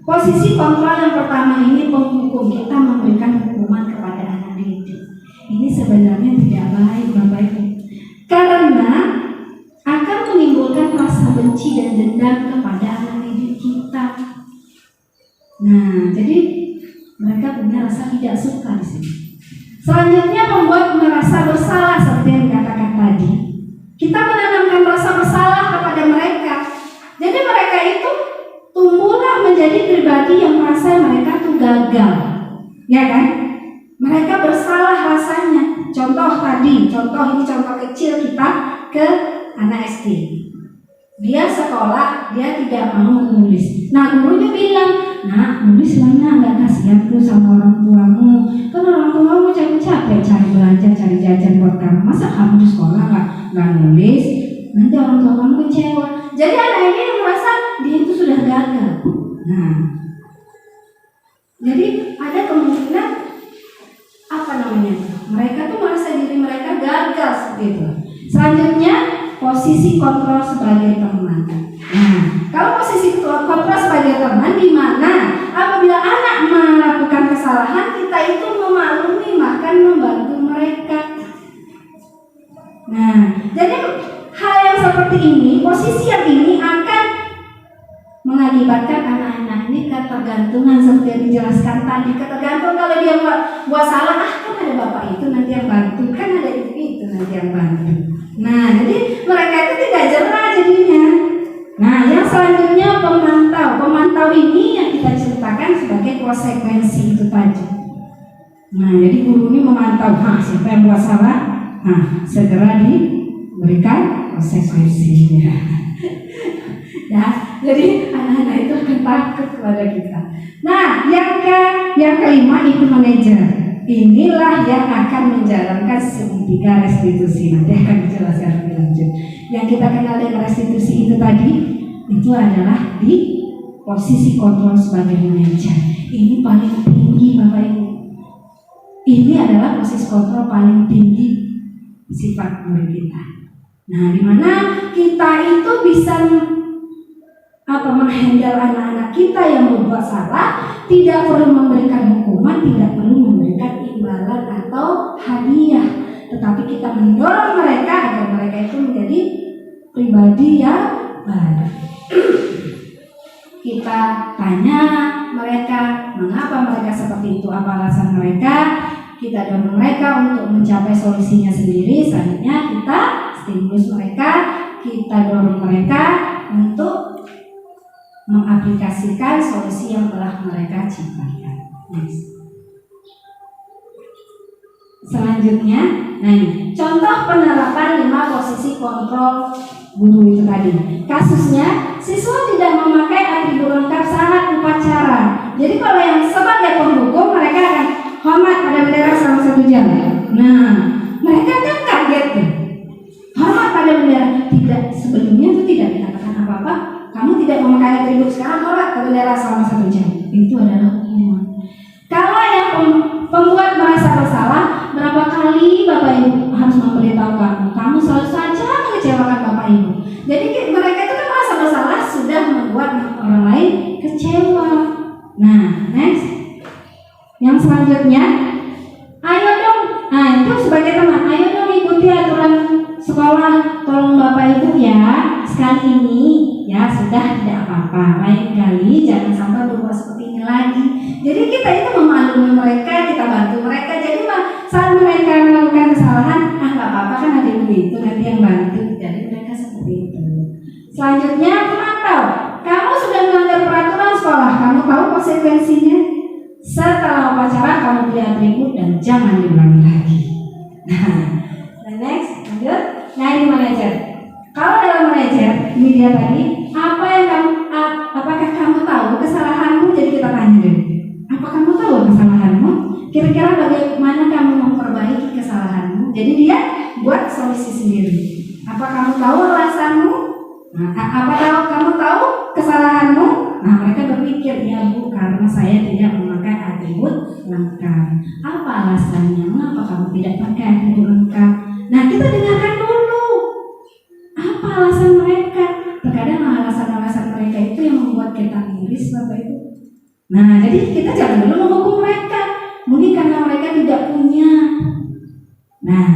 S4: Posisi kontrol yang pertama ini penghukum. Kita memberikan hukuman kepada anak didik. Ini sebenarnya tidak baik Bapak Ibu. Karena akan menimbulkan rasa benci dan dendam kepada anak didik kita. Nah, jadi mereka punya rasa tidak suka di sini. Selanjutnya membuat merasa bersalah seperti yang dikatakan tadi. Kita menanamkan rasa bersalah kepada mereka. Jadi mereka itu tumbuhlah menjadi pribadi yang merasa mereka tuh gagal. Ya kan? Mereka bersalah rasanya. Contoh tadi, ini contoh kecil kita ke anak SD. Dia sekolah, dia tidak mau menulis. Nah, gurunya bilang, "Nah, nulis lah, nggak kasihan tuh sama orang tuamu. Kan orang tuamu capek-capek cari belanja, cari jajan buat kamu. Masa kamu di sekolah nggak nulis? Nanti orang tua kamu kecewa." Jadi anak ini merasa dia itu sudah gagal. Nah, jadi ada kemungkinan mereka tuh merasa diri mereka gagal seperti itu. Selanjutnya posisi kontrol sebagai teman. Nah, kalau posisi kontrol sebagai teman di mana apabila anak melakukan kesalahan, kita itu memaklumi bahkan membantu mereka. Nah, jadi hal yang seperti ini, posisi yang ini akan mengakibatkan anak-anak ini ketergantungan seperti yang dijelaskan tadi. Ketergantungan kalau dia buat salah, kan ada bapak itu nanti yang bantu, kan ada itu nanti yang bantu. Nah, jadi mereka itu tidak jerah jadinya. Nah, yang selanjutnya pemantau memantau ini yang kita ceritakan sebagai konsekuensi itu tadi. Nah, jadi guru ini memantau, siapa yang buat salah, segera diberikan konsekuensinya. Ya, jadi anak-anak itu akan takut kepada kita. Nah, yang kelima itu manajer. Inilah yang akan menjalankan segitiga restitusi. Nanti akan dijelaskan lebih lanjut. Yang kita kenal dengan restitusi itu tadi, itu adalah di posisi kontrol sebagai manajer. Ini paling tinggi, Bapak Ibu. Ini adalah posisi kontrol paling tinggi sifat murid kita. Nah, di mana kita itu bisa menghandle anak-anak kita yang berbuat salah, tidak perlu memberikan hukuman, tidak perlu memberikan imbalan atau hadiah, tetapi kita mendorong mereka agar mereka itu menjadi pribadi yang baik. Kita tanya mereka mengapa mereka seperti itu, apa alasan mereka, kita dorong mereka untuk mencapai solusinya sendiri. Selanjutnya kita stimulus mereka, kita dorong mereka untuk mengaplikasikan solusi yang telah mereka ciptakan. Next. Selanjutnya, ini contoh penerapan 5 posisi kontrol guru itu tadi. Kasusnya, siswa tidak memakai atribut lengkap saat upacara. Jadi kalau yang sebagai penghukum, mereka akan hormat pada bendera selama 1 jam. Nah, mereka kan kaget tuh. Hormat pada bendera, tidak, sebelumnya itu tidak dikatakan apa-apa. Kamu tidak memakai atribut, sekarang hormat ke bendera selama 1 jam. Itu adalah hukuman. Kalau yang pembuat merasa bersalah, berapa kali Bapak Ibu harus memberitahu kamu selalu saja mengecewakan Bapak Ibu. Jadi mereka itu kan merasa bersalah, sudah membuat orang lain kecewa. Nah, next. Yang selanjutnya, ayo dong. Nah, itu sebagai teman, ayo dong ikuti aturan sekolah. Tolong Bapak Ibu ya, sekali ini ya sudah, tidak apa-apa. Lain kali jangan sampai berbuat seperti ini lagi. Jadi kita itu memaklumi mereka, kita bantu mereka. Jadi saat mereka melakukan kesalahan, nggak apa-apa kan ada ibu itu nanti yang bantu. Jadi mereka seperti itu. Selanjutnya pemantau. Kamu sudah melanggar peraturan sekolah, kamu tahu konsekuensinya. Setelah upacara kamu beli atribut dan jangan diulangi lagi. Nah, next, lanjut. Nah, ini manajer. Kalau dalam manajer, ini dia tadi, apakah kamu tahu kesalahanmu? Jadi kita tanya dulu, apa kamu tahu kesalahanmu? Kira-kira bagaimana kamu memperbaiki kesalahanmu? Jadi dia buat solusi sendiri. Apa kamu tahu alasanmu? Kamu tahu kesalahanmu? Nah, mereka berpikir, ya Bu, karena saya tidak memakai atribut lengkap. Apa alasannya? Mengapa kamu tidak pakai atribut lengkap? Nah, kita dengarkan dulu. Apa alasan mereka? Terkadang alasan-alasan mereka itu yang membuat kita miris, Bapak Ibu. Nah, jadi kita jangan dulu menghukum mereka. Mungkin karena mereka tidak punya. Nah,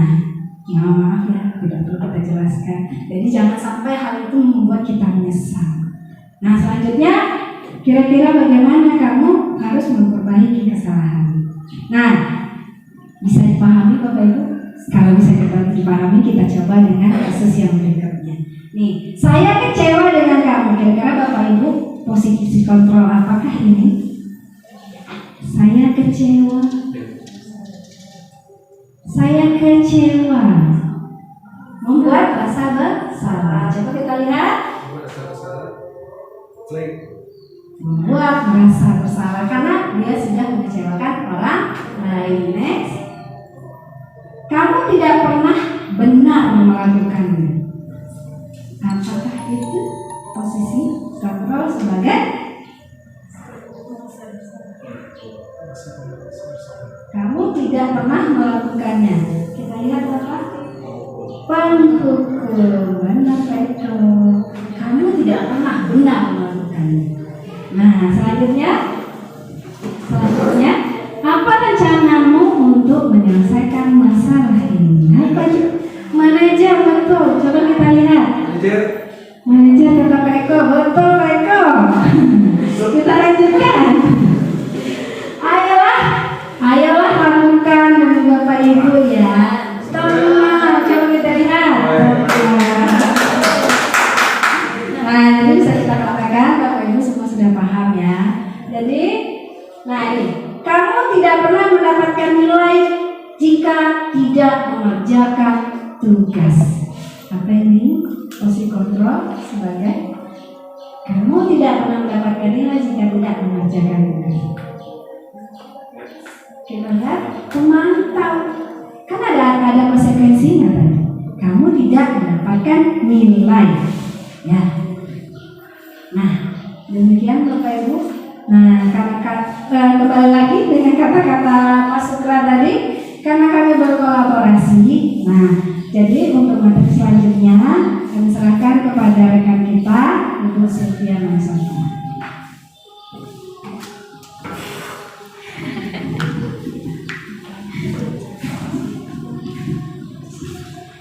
S4: maaf ya, tidak perlu kita jelaskan. Jadi jangan sampai hal itu membuat kita menyesal. Nah, selanjutnya, kira-kira bagaimana kamu harus memperbaiki kesalahan? Nah, bisa dipahami Bapak Ibu? Kalau bisa dipahami, kita coba dengan kasus yang berikutnya. Nih, saya kecewa dengan kamu. Kira-kira Bapak Ibu posisi kontrol apakah ini? Saya kecewa. Saya kecewa. Membuat rasa bersalah. Coba kita lihat. Membuat merasa bersalah karena dia sudah mengecewakan orang lain. Next. Kamu tidak pernah benar melakukannya. Apakah itu posisi kontrol sebagai? Kamu tidak pernah melakukannya. Kita lihat apa? Penghukuman Bapak itu. Kamu tidak pernah benar melakukannya. Nah, selanjutnya, apa rencanamu untuk menyelesaikan masalah ini? Apa manajer betul? Coba kita lihat. Manajer kata Pak Eko, betul Pak Eko. Kita lanjutkan. Ayolah lakukan demi Bapak Ibu ya. Coba kita lihat. Nah, jadi bisa kita katakan Bapak Ibu semua sudah paham ya. Jadi, nah ini, kamu tidak pernah mendapatkan nilai jika tidak mengerjakan tugas. Apa ini? Posisi kontrol sebagai kamu tidak pernah mendapatkan nilai jika tidak mengerjakan tugas. Kita lihat pemantau. Kan ada konsekuensinya kan? Kamu tidak mendapatkan nilai. Ya. Nah, demikian Bapak Ibu. Nah, kembali lagi dengan kata-kata Mas Sukra tadi, karena kami berkolaborasi. Nah, jadi untuk materi selanjutnya kami serahkan kepada rekan kita, Ibu Sylvia Mansanta.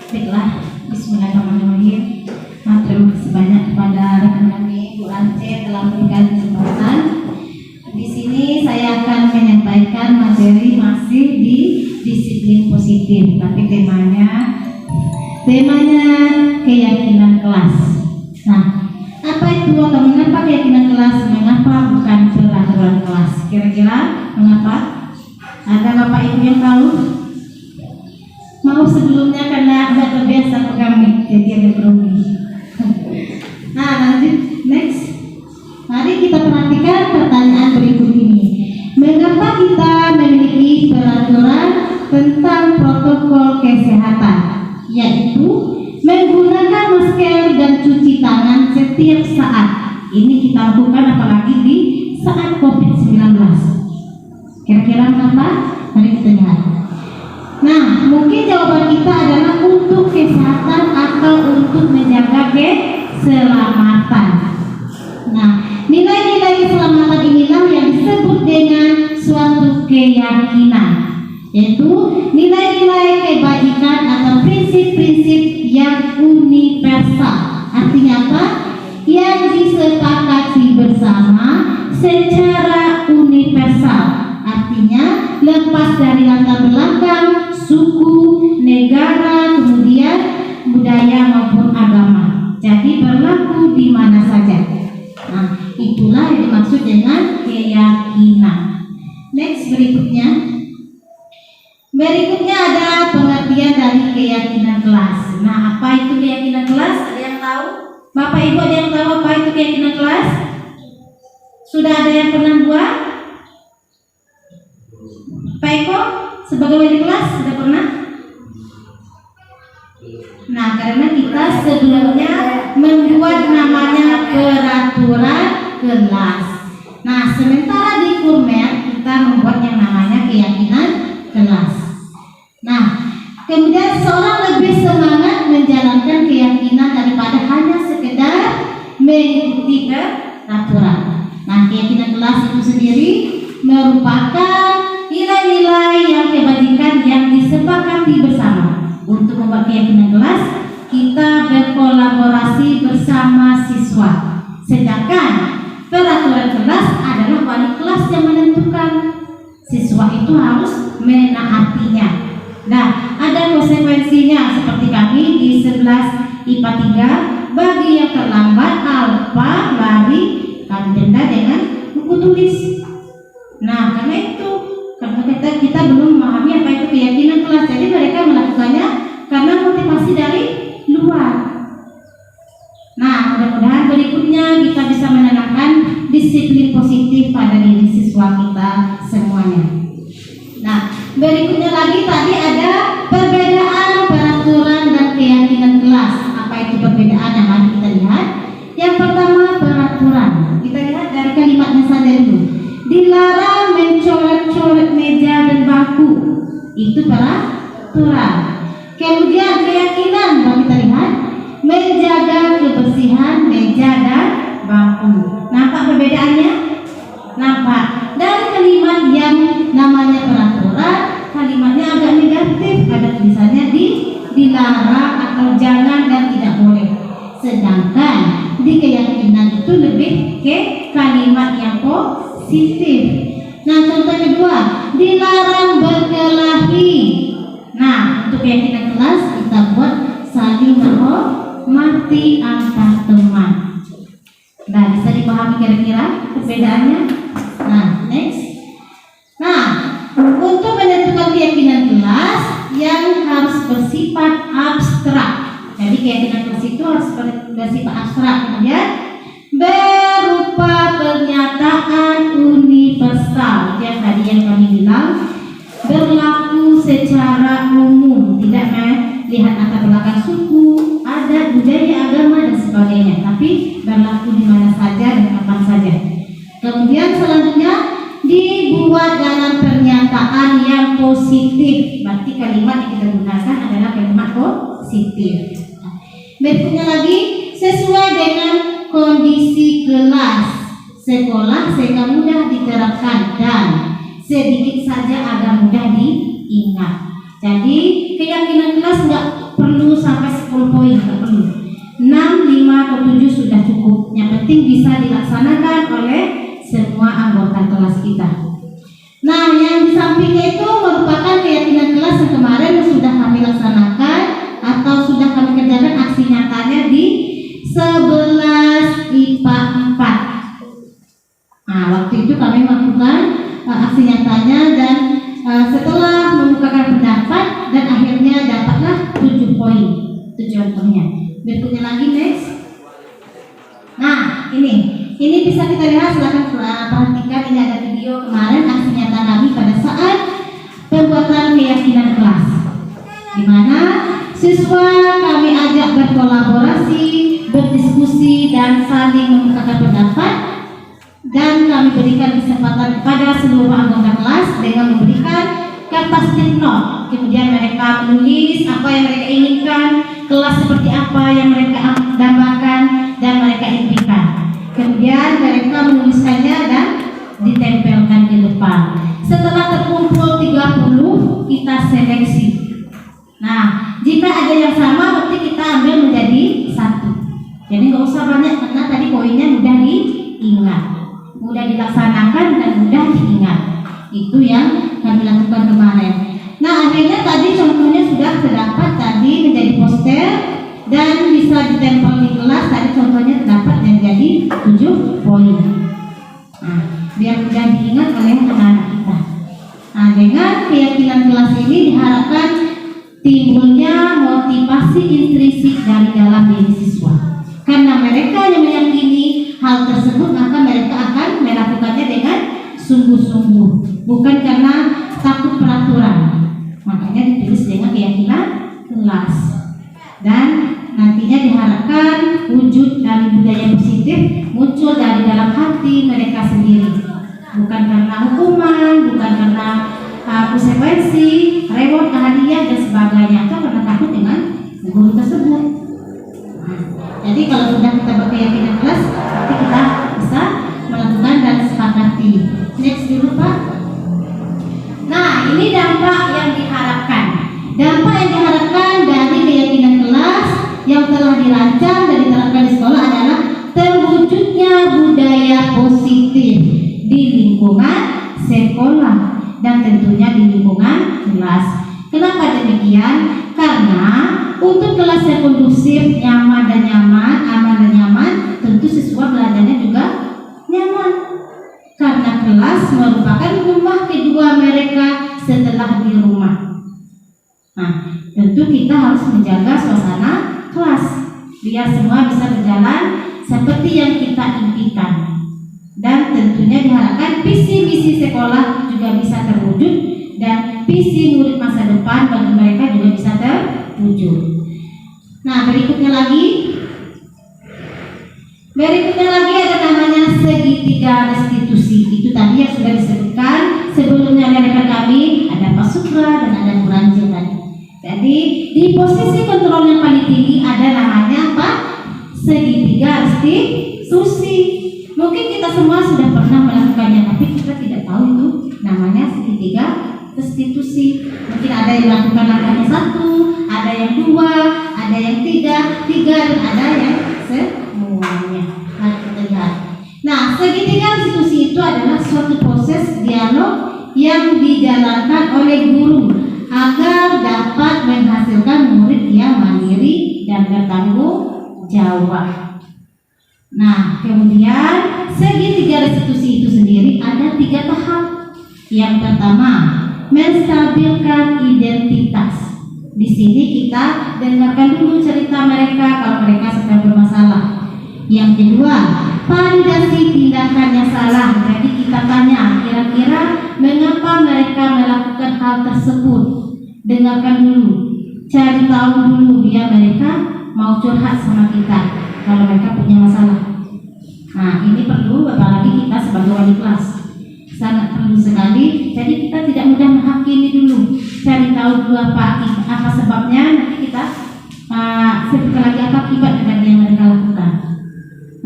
S5: Baiklah, bismillahirrahmanirrahim. Terima kasih banyak kepada rekan kami Bu Ance telah memberikan kesempatan. Di sini saya akan menyampaikan materi masih di disiplin positif, tapi temanya keyakinan kelas. Nah, apa itu atau mengapa keyakinan kelas? Mengapa bukan peraturan kelas? Kira-kira mengapa? Ada Bapak Ibu yang tahu? Mau sebelumnya karena agak terbiasa pegang mic, jadi agak grogi. Nah, lanjut next. Mari kita perhatikan pertanyaan berikut ini. Mengapa kita memiliki peraturan tentang protokol kesehatan, yaitu menggunakan masker dan cuci tangan setiap saat? Ini kita lakukan apalagi di saat COVID-19. Kira-kira mengapa? Mari kita lihat. Nah, mungkin jawaban kita adalah untuk kesehatan atau untuk menjaga keselamatan. Nah, nilai-nilai keselamatan inilah yang disebut dengan suatu keyakinan, yaitu nilai-nilai kebajikan atau prinsip-prinsip yang universal. Artinya apa? Yang disepakati bersama secara universal. Artinya lepas dari latar belakang, suku, negara, kemudian budaya maupun agama. Jadi berlaku di mana saja. Nah, itulah yang dimaksud dengan keyakinan. Next, berikutnya. Berikutnya ada pengertian dari keyakinan kelas. Nah, apa itu keyakinan kelas? Ada yang tahu? Bapak Ibu ada yang tahu apa itu keyakinan kelas? Sudah ada yang pernah buat? Pak Eko sebagai wali kelas sudah pernah? Nah, karena kita sebelumnya membuat namanya peraturan kelas. Nah, sementara di Kurmer kita membuat yang namanya keyakinan kelas. Nah, kemudian seorang lebih semangat menjalankan keyakinan daripada hanya sekedar mengikuti peraturan. Nah, keyakinan kelas itu sendiri merupakan nilai-nilai yang kebajikan yang disepakati bersama. Untuk membuat keyakinan kelas, kita berkolaborasi bersama siswa. Sedangkan peraturan kelas adalah wali kelas yang menentukan. Siswa itu harus menaatinya. Nah, ada konsekuensinya seperti kami di 11 IPA 3. Bagi yang terlambat alfa lari kami denda dengan buku tulis. Nah, karena itu kita belum memahami apa itu keyakinan kelas, jadi mereka melakukannya karena motivasi dari luar. Nah, mudah-mudahan berikutnya kita bisa menanamkan disiplin positif pada diri siswa kita semuanya. Nah, berikutnya lagi tadi ada perbedaan peraturan dan keyakinan kelas. Apa itu perbedaannya? Mari kita lihat. Yang pertama, peraturan. Kita lihat dari kalimatnya saja dulu. Dilarang mencoret-coret meja dan bangku. Itu peraturan. Kemudian keyakinan, mari kita lihat, menjaga kebersihan meja dan bangku. Nampak perbedaannya? Nampak. Dari kalimat yang namanya peraturan, kalimatnya agak negatif, ada tulisannya dilarang atau jangan dan tidak boleh. Sedangkan di keyakinan itu lebih ke kalimat yang positif. Nah, contoh kedua, dilarang berkelahi. Nah, untuk keyakinan kelas kita buat saling menghormati antar teman. Nah, bisa dipahami kira-kira perbedaannya? Nah, next. Nah, untuk menentukan keyakinan kelas yang harus bersifat abstrak. Jadi keyakinan kelas itu harus bersifat abstrak, kemudian berupa pernyataan universal. Yang tadi yang kami bilang berlaku secara umum, tidak melihat latar belakang suku, adat, budaya, agama dan sebagainya, tapi berlaku di mana saja dan kapan saja. Kemudian selanjutnya dibuat dalam pernyataan yang positif. Berarti kalimat yang kita gunakan adalah kalimat positif. Berikutnya lagi, sesuai dengan kondisi kelas sekolah sehingga mudah diterapkan dan sedikit saja agar mudah diingat. Jadi keyakinan kelas nggak perlu sampai 10 poin, nggak perlu. 6, 5 atau 7 sudah cukup. Yang penting bisa dilaksanakan oleh semua anggota kelas kita. Nah, yang di sampingnya itu merupakan keyakinan kelas yang kemarin sudah kami laksanakan atau sudah kami kerjakan aksi nyatanya di 11 IPA 4. Nah, waktu itu kami melakukan aksi nyatanya dan setelah mengemukakan pendapat dan akhirnya dapatlah 7 poin tujuannya. Berikutnya lagi, next. Nah, ini bisa kita lihat, silakan perhatikan, ini ada video kemarin aksi nyata kami pada saat pembuatan keyakinan kelas, di mana siswa kami ajak berkolaborasi, berdiskusi dan saling mengemukakan pendapat, dan kami berikan kesempatan kepada seluruh anggota kelas dengan memberikan kertas note. Kemudian mereka menulis apa yang mereka inginkan, kelas seperti apa yang mereka dambakan dan mereka impikan. Kemudian mereka menuliskannya dan ditempelkan di depan. Setelah terkumpul 30, kita seleksi. Nah, jika ada yang sama, berarti kita ambil menjadi 1. Jadi nggak usah banyak karena tadi poinnya mudah diingat, mudah dilaksanakan dan mudah diingat. Itu yang kami lakukan kemarin. Nah, akhirnya tadi contohnya sudah terdapat tadi menjadi poster dan bisa ditempel di kelas. Tadi contohnya terdapat menjadi 7 poin. Nah, biar mudah diingat oleh anak-anak kita. Nah, dengan keyakinan kelas ini diharapkan timbulnya motivasi intrinsik dari dalam diri siswa. Karena mereka yang meyakini hal tersebut, maka mereka akan melakukannya dengan sungguh-sungguh, bukan karena takut peraturan. Makanya ditulis dengan keyakinan kelas. Dan nantinya diharapkan wujud dari budaya positif muncul dari dalam hati mereka sendiri, bukan karena hukuman, bukan karena konsekuensi, reward, hadiah dan sebagainya, atau karena takut dengan guru tersebut. Jadi kalau sudah kita berkeyakinan kelas, berarti kita bisa melakukan dan sepakati. Next dulu Pak. Nah, ini dampak yang diharapkan. Dampak yang diharapkan dari keyakinan kelas yang telah dirancang dan diterapkan di sekolah adalah terwujudnya budaya positif di lingkungan sekolah dan tentunya di lingkungan kelas. Kenapa demikian? Karena untuk kelas yang kondusif, nyaman dan nyaman, aman dan nyaman, tentu siswa belajarnya juga nyaman. Karena kelas merupakan rumah kedua mereka setelah di rumah. Nah, tentu kita harus menjaga suasana kelas biar semua bisa berjalan seperti yang kita impikan. Dan tentunya diharapkan visi misi sekolah juga bisa terwujud dan visi murid masa depan bagi mereka juga bisa terwujud. Nah, berikutnya lagi ada namanya segitiga restitusi. Itu tadi yang sudah disebutkan sebelumnya oleh rekan kami, ada Pak Sukra dan ada Bu Ranjil tadi. Jadi di posisi kontrol yang paling tinggi ada namanya apa? Segitiga restitusi. Mungkin kita semua sudah pernah melakukannya, tapi kita tidak tahu itu namanya segitiga restitusi. Mungkin ada yang melakukan langkahnya 1, ada yang 2, ada yang 3, dan ada yang semuanya. Mari kita lihat. Nah, segitiga restitusi itu adalah suatu proses dialog yang dijalankan oleh guru agar dapat menghasilkan murid yang mandiri dan bertanggung jawab. Nah, kemudian segitiga restitusi itu sendiri ada 3 tahap. Yang pertama, menstabilkan identitas. Di sini kita dengarkan dulu cerita mereka kalau mereka sedang bermasalah. Yang kedua, validasi tindakannya salah. Jadi kita tanya kira-kira mengapa mereka melakukan hal tersebut. Dengarkan dulu, cari tahu dulu biar mereka mau curhat sama kita kalau mereka punya masalah. Nah, ini perlu, apalagi kita sebagai wali kelas sangat perlu sekali. Jadi kita tidak mudah menghakimi dulu, cari tahu dulu apa sebabnya, nanti kita sebutkan lagi apa akibat dari yang mereka lakukan.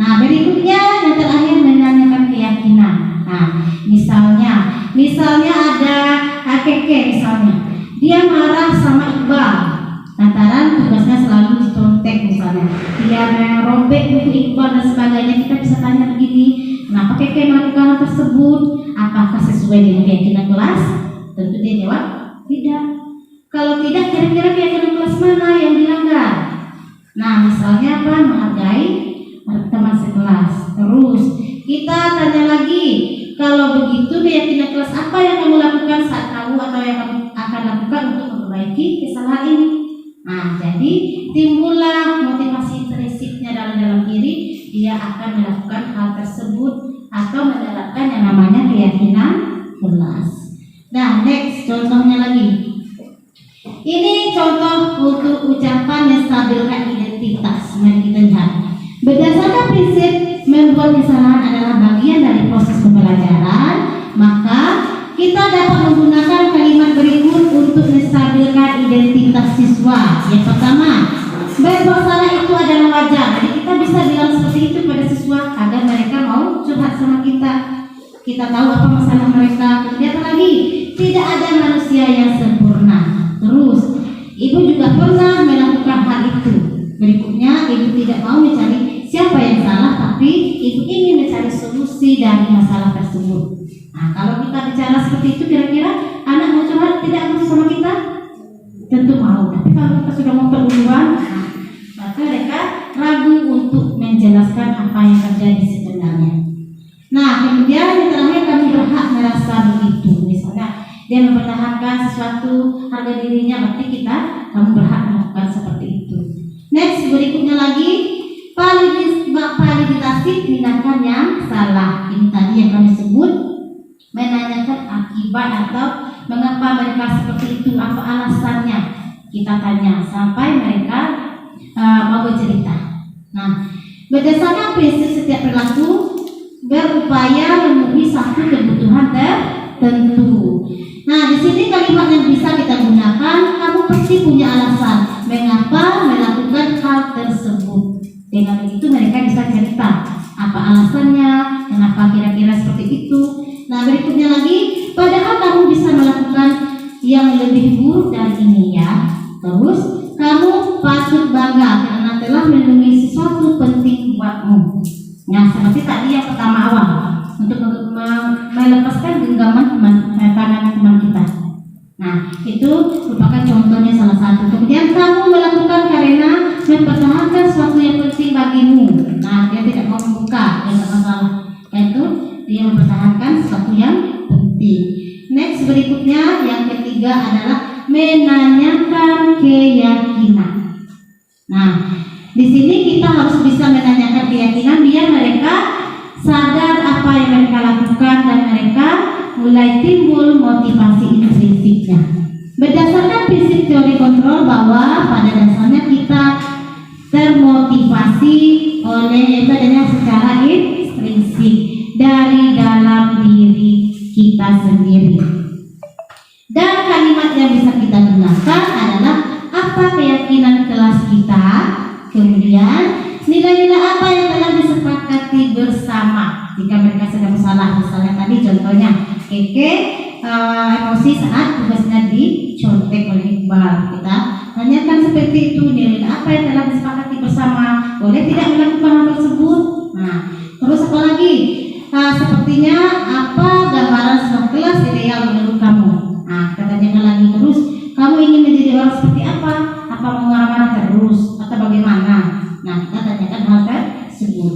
S5: Nah, berikutnya yang terakhir menanyakan keyakinan. Nah, misalnya ada Keke misalnya, dia marah sama Iqbal lantaran tugasnya selalu dicontek misalnya, dia merobek buku Iqbal dan sebagainya. Kita bisa tanya begini, kenapa Keke melakukan hal tersebut? Apakah sesuai dengan keyakinan kelas? Tentu dia jawab tidak. Kalau tidak, kira-kira keyakinan kelas mana yang dilanggar? Nah, misalnya apa? Menghargai teman sekelas. Terus kita tanya lagi, kalau begitu keyakinan kelas apa yang kamu lakukan saat kamu atau yang kamu akan lakukan untuk memperbaiki kesalahan ini? Nah, jadi timbullah motivasi intrinsiknya dalam diri, dia akan melakukan hal tersebut atau menerapkan yang namanya keyakinan kelas. Nah, next contohnya lagi. Ini contoh untuk ucapan yang stabilkan identitas. Mari kita lihat. Berdasarkan prinsip membuat kesalahan adalah bagian dari proses pembelajaran, maka kita dapat menggunakan kalimat berikut untuk menstabilkan identitas siswa. Yang pertama, berbuat salah itu adalah wajar. Jadi kita bisa bilang seperti itu pada siswa agar mereka mau curhat sama kita. Kita tahu apa masalah mereka. Kemudian lagi, tidak ada manusia yang sempurna. Terus, ibu juga pernah melakukan hal itu. Berikutnya, ibu tidak mau mencari siapa yang salah, tapi ibu ingin mencari solusi dari masalah tersebut. Nah, kalau kita bicara seperti itu, kira-kira anak mau curhat tidak mau sama kita? Tentu mau. Tapi kalau kita sudah mau duluan, maka mereka ragu untuk menjelaskan apa yang terjadi sebenarnya. Nah, kemudian yang terakhir, kami berhak merasa begitu. Misalnya dia mempertahankan sesuatu harga dirinya, berarti kamu berhak melakukan seperti itu. Next, berikutnya lagi, validasi tindakan yang salah. Ini tadi yang kami sebut, menanyakan akibat atau mengapa mereka seperti itu, apa alasannya. Kita tanya sampai mereka mau bercerita. Nah, berdasarkan prinsip setiap perilaku berupaya memenuhi satu kebutuhan tertentu. Nah, di sini kalimat yang bisa kita gunakan, kamu pasti punya alasan mengapa melakukan hal tersebut. Dengan begitu mereka bisa cerita apa alasannya, kenapa kira-kira seperti itu. Nah, berikutnya lagi, padahal kamu bisa melakukan yang lebih buruk dari ini ya. Terus kamu patut bangga karena telah melindungi sesuatu penting buatmu. Nah, seperti tadi yang pertama awal, untuk melepaskan genggaman teman kita. Nah, itu merupakan contohnya salah satu. Kemudian kamu melakukan karena mempertahankan sesuatu yang penting bagimu. Nah, dia tidak mau membuka, yang masalah. Itu dia mempertahankan sesuatu yang penting. Next, berikutnya yang ketiga adalah menanyakan keyakinan. Nah, di sini kita harus bisa menanyakan keyakinan biar mereka sadar apa yang mereka lakukan dan mereka mulai timbul motivasi intrinsiknya. Berdasarkan prinsip teori kontrol bahwa pada dasarnya kita termotivasi oleh itu adanya secara intrinsik dari dalam diri kita sendiri. Dan kalimat yang bisa kita gunakan adalah apa keyakinan kelas kita, kemudian nilai-nilai apa yang telah disepakati bersama. Jika mereka sedang salah, misalnya tadi contohnya Keke emosi saat tugasnya dicontek oleh Iqbal. Kita tanyakan seperti itu, nilai apa yang telah disepakati bersama, boleh tidak melakukan hal tersebut. Nah, terus apa lagi? Sepertinya apa gambaran sebuah kelas ideal menurut kamu? Nah, kita tanyakan lagi terus, kamu ingin menjadi orang seperti apa? Apa mau marah-marah terus atau bagaimana? Nah, kita tanyakan hal tersebut.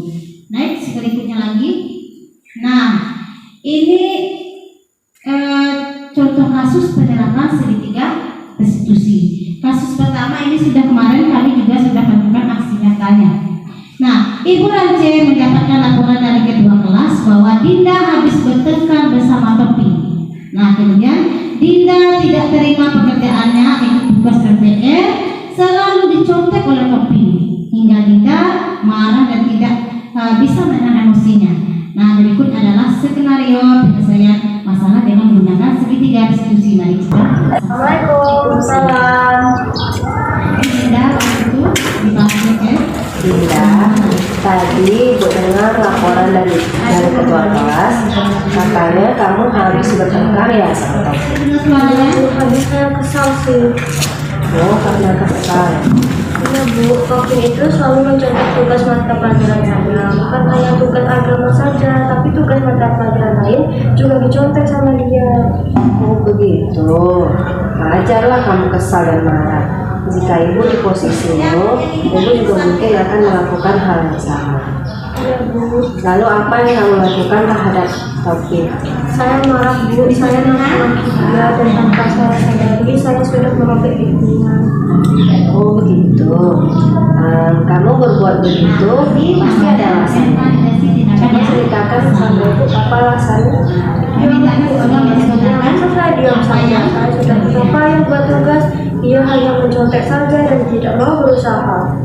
S5: berikutnya lagi. Nah, ini contoh kasus penerapan segitiga restitusi. Kasus pertama ini sudah kemarin kami juga sudah melakukan aksi nyatanya. Nah, Ibu Rance mendapatkan laporan dari kedua kelas bahwa Dinda habis bertengkar bersama Topi. Nah, kemudian Dinda tidak terima pekerjaannya, itu tugas RPR, selalu dicontek oleh Topi hingga Dinda marah dan tidak bisa menahan emosinya. Nah, berikut adalah skenario penyelesaian masalah dengan menggunakan segitiga restitusi. Mari kita.
S1: Assalamualaikum. Salam.
S5: Dinda, itu dibahas ya.
S2: Dinda, tadi Ibu dengar laporan dari ketua kelas, katanya kamu habis bertengkar ya sama Topi.
S1: Habis saya kesal sih.
S2: Oh, karena kesal.
S1: Iya Bu, Topi itu selalu mencontoh tugas mata pelajaran saya. Bukan hanya tugas agama saja, tapi tugas mata pelajaran lain juga dicontek sama dia.
S2: Oh begitu, wajarlah kamu kesal dan marah. Jika ibu di posisimu, ibu juga mungkin akan melakukan hal yang sama.
S1: Iya Bu,
S2: Lalu apa yang kamu lakukan terhadap Topi?
S1: saya marah Bu, saya memaki dia dan tanpa saya sadari saya sudah merobek pipinya.
S2: Oh begitu. Kamu berbuat begitu pasti ada alasannya. Coba ceritakan sama ibu apa alasannya.
S1: Ya Bu, masa saya diam saja, saya sudah berupaya buat tugas, dia hanya mencontek saja dan tidak mau berusaha.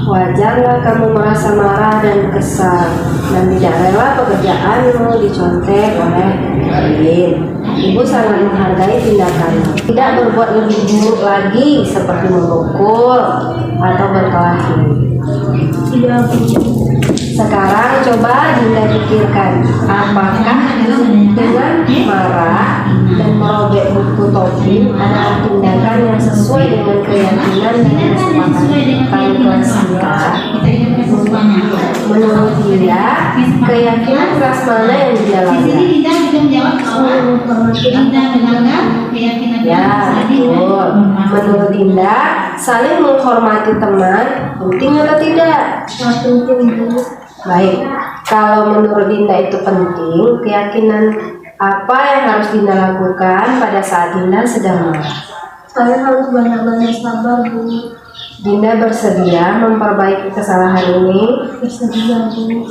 S2: Wajarlah kamu merasa marah dan kesal dan tidak rela pekerjaanmu dicontek oleh lain. Ibu sangat menghargai tindakanmu. Tidak berbuat lebih buruk lagi seperti memukul atau berkelahi.
S1: Iya Bu.
S2: Sekarang coba Dinda pikirkan, apakah dengan marah dan merobek buku Topi adalah tindakan yang sesuai dengan keyakinan dan kesepakatan kelas kita? Menurut Dinda, keyakinan kelas mana yang
S5: Di sini
S2: dijalankan?
S5: Dinda juga menjawab bahwa Dinda melanggar keyakinan
S2: Ya, betul. Menurut Dinda, saling menghormati teman penting atau tidak?
S1: Penting Bu.
S2: Baik, kalau menurut Dinda itu penting, keyakinan apa yang harus Dinda lakukan pada saat Dinda sedang marah?
S1: Saya harus banyak-banyak sabar Bu.
S2: Dinda bersedia memperbaiki kesalahan ini.
S1: Bersedia Bu.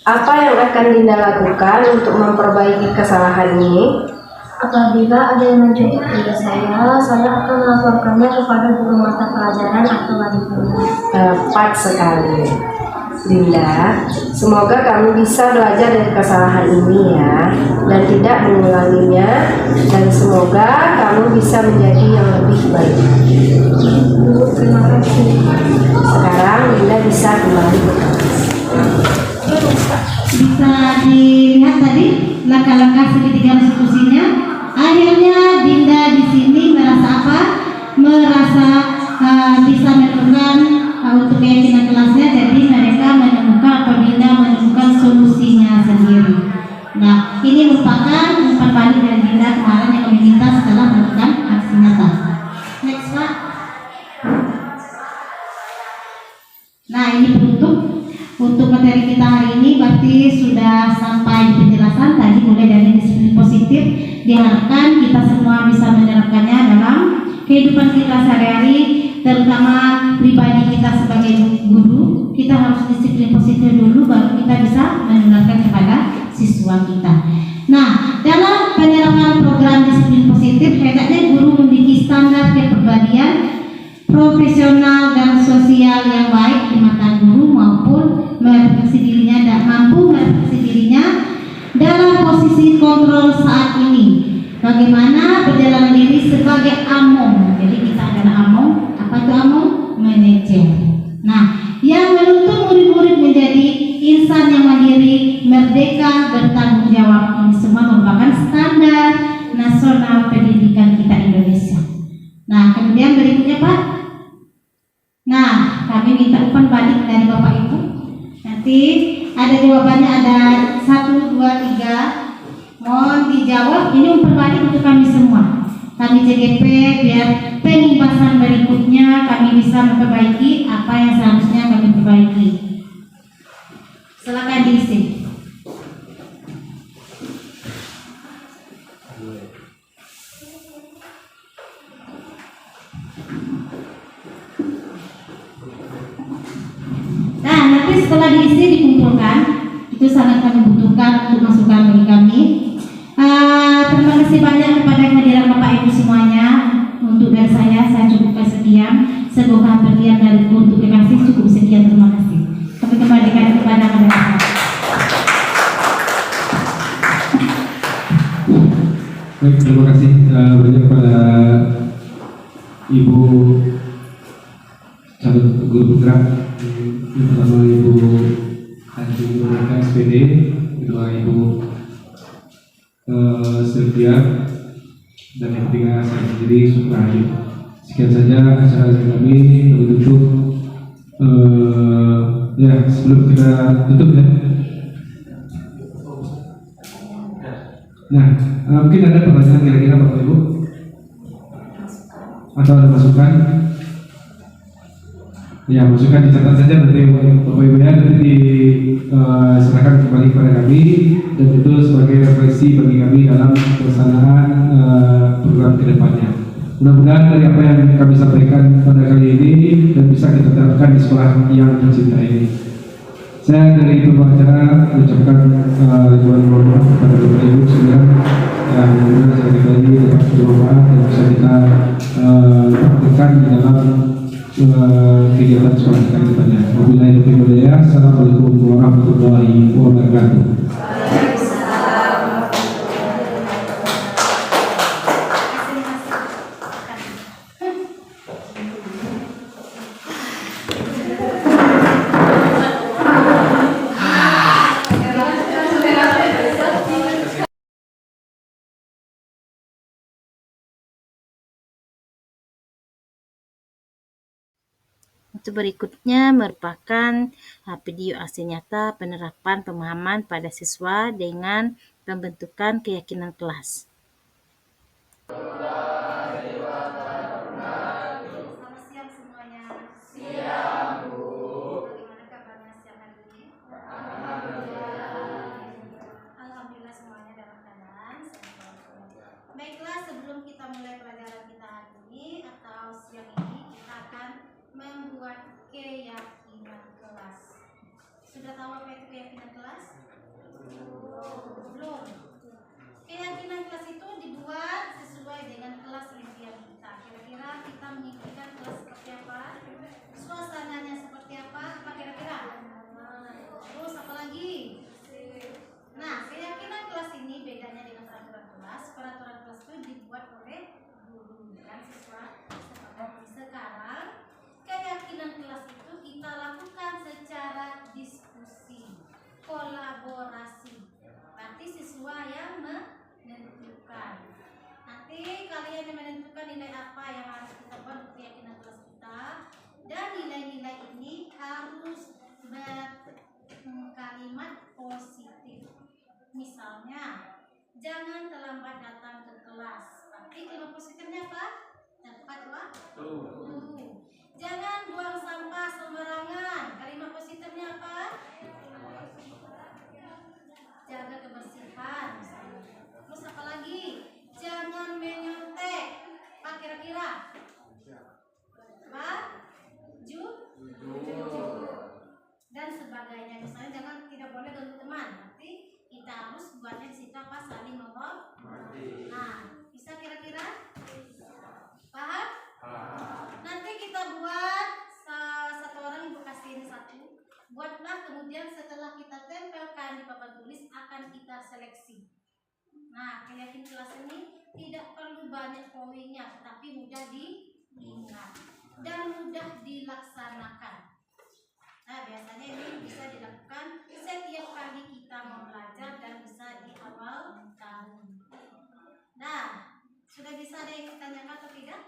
S2: Apa yang akan Dinda lakukan untuk memperbaiki kesalahan ini?
S1: Apabila ada yang mencontek pada saya akan melaporkannya kepada guru mata pelajaran atau wali kelas.
S2: Tepat sekali. Dinda, semoga kamu bisa belajar dari kesalahan ini ya, dan tidak mengulanginya, dan semoga kamu bisa menjadi yang lebih baik.
S1: Bu, terima kasih.
S2: Sekarang Dinda bisa kembali ke kelas.
S5: Bisa dilihat tadi langkah-langkah segitiga restitusinya. Akhirnya Dinda di sini merasa apa? Merasa bisa menemukan untuk keyakinan kelasnya. Jadi mereka menemukan atau Dinda menemukan solusinya sendiri. Nah, ini merupakan umpan balik dari Dinda kemarin yang kami minta setelah melakukan aksi nyata. Next Pak. Nah, ini penutup untuk materi kita hari ini. Berarti sudah sampai di penjelasan tadi mulai dari disiplin positif. Diharapkan kita semua bisa menerapkannya dalam kehidupan kita sehari-hari, terutama pribadi kita sebagai guru. Kita harus disiplin positif dulu, baru kita bisa menularkan kepada siswa kita. Nah, dalam penerapan program disiplin positif, hendaknya guru memiliki standar kepribadian profesional dan sosial yang baik di mata guru maupun merefleksi dirinya dan mampu merefleksi dirinya dalam posisi kontrol saat ini. Bagaimana perjalanan diri sebagai among. Jadi kita adalah among. Apa itu among? Manajer. Nah, yang menuntut murid-murid menjadi insan yang mandiri, merdeka, bertanggung jawab. Ini semua merupakan standar nasional pendidikan kita Indonesia. Nah, kemudian berikutnya Pak. Nah, kami minta umpan balik dari Bapak Ibu. Nanti ada jawabannya, ada 1, 2, 3. Mohon dijawab. Ini umpan balik untuk kami semua. Kami CGP biar pengibasan berikutnya kami bisa memperbaiki apa yang seharusnya kami perbaiki. Silakan diisi. Nah, nanti setelah diisi dikumpulkan, itu sangat kami butuhkan untuk masukan bagi kami. Terima kasih banyak kepada kehadiran Bapak Ibu semuanya. Untuk dari saya cukupkan sekian. Semoga bagian dari untuk dikasih cukup sekian. Terima kasih. Kami kembalikan kepada moderator.
S3: Baik, terima kasih banyak kepada Ibu calon guru penggerak. Yang pertama Ibu Haji Nurika SPD, kedua Ibu Sylvia, dan yang ketiga saya sendiri Suprahadi. Sekian saja acara kami menutup. Ya, sebelum kita tutup ya. Nah, mungkin ada pertanyaan kira-kira Bapak Ibu atau ada masukan? Ya, masukan dicatat saja nanti Bapak Ibu ya, nanti diserahkan kembali kepada kami, dan itu sebagai refleksi bagi kami dalam pelaksanaan program kedepannya. Mudah-mudahan dari apa yang kami sampaikan pada kali ini dan bisa kita terapkan di sekolah yang tercinta ini. Saya dari pembicara mengucapkan ribuan mohon maaf kepada Bapak Ibu sekalian yang mudah saya pribadi dapat bermanfaat dan bisa kita praktikkan di dalam kegiatan sekolah kita ke depannya. Wabillahi taufiq wal hidayah. Assalamualaikum warahmatullahi wabarakatuh.
S1: Untuk berikutnya merupakan video aksi nyata penerapan pemahaman pada siswa dengan pembentukan keyakinan kelas. Selamat siang semuanya. Siang, Bu. Bagaimana kabarnya siang hari ini? Alhamdulillah semuanya dalam keadaan sehat. Baiklah, sebelum kita mulai pelajaran kita hari ini atau siang ini, kita akan membuat keyakinan kelas. Sudah tahu apa itu keyakinan kelas? Belum. Keyakinan kelas itu dibuat sesuai dengan kelas impian kita. Kira-kira kita menginginkan kelas seperti apa? Suasananya seperti apa? Apa kira-kira? Terus apa lagi? Nah, keyakinan kelas ini bedanya dengan peraturan kelas. Peraturan kelas itu dibuat oleh guru dan siswa. Sekarang keyakinan kelas itu kita lakukan secara diskusi, kolaborasi. Berarti siswa yang menentukan. Nanti kalian yang menentukan nilai apa yang harus kita buat untuk keyakinan kelas kita, dan nilai-nilai ini harus berkalimat positif. Misalnya, jangan terlambat datang ke kelas. Berarti kalimat positifnya apa? Tepat waktu. Jangan buang sampah sembarangan. Kalimat positifnya apa? Jaga kebersihan. Terus apa lagi? Jangan menyontek. Apa kira-kira? Apa? Dan sebagainya. Misalnya jangan, tidak boleh ganggu teman. Nanti kita harus buatnya di situ apa? Saling menghormati. Nah, bisa kira-kira? Paham? Nanti kita buat satu orang, ibu kasih ini satu. Buatlah, kemudian setelah kita tempelkan di papan tulis akan kita seleksi. Nah, keyakinan kelas ini tidak perlu banyak poinnya, tetapi mudah diingat dan mudah dilaksanakan. Nah, biasanya ini bisa dilakukan setiap kali kita mau belajar dan bisa di awal tahun. Nah, sudah bisa ada yang ditanyakan atau tidak?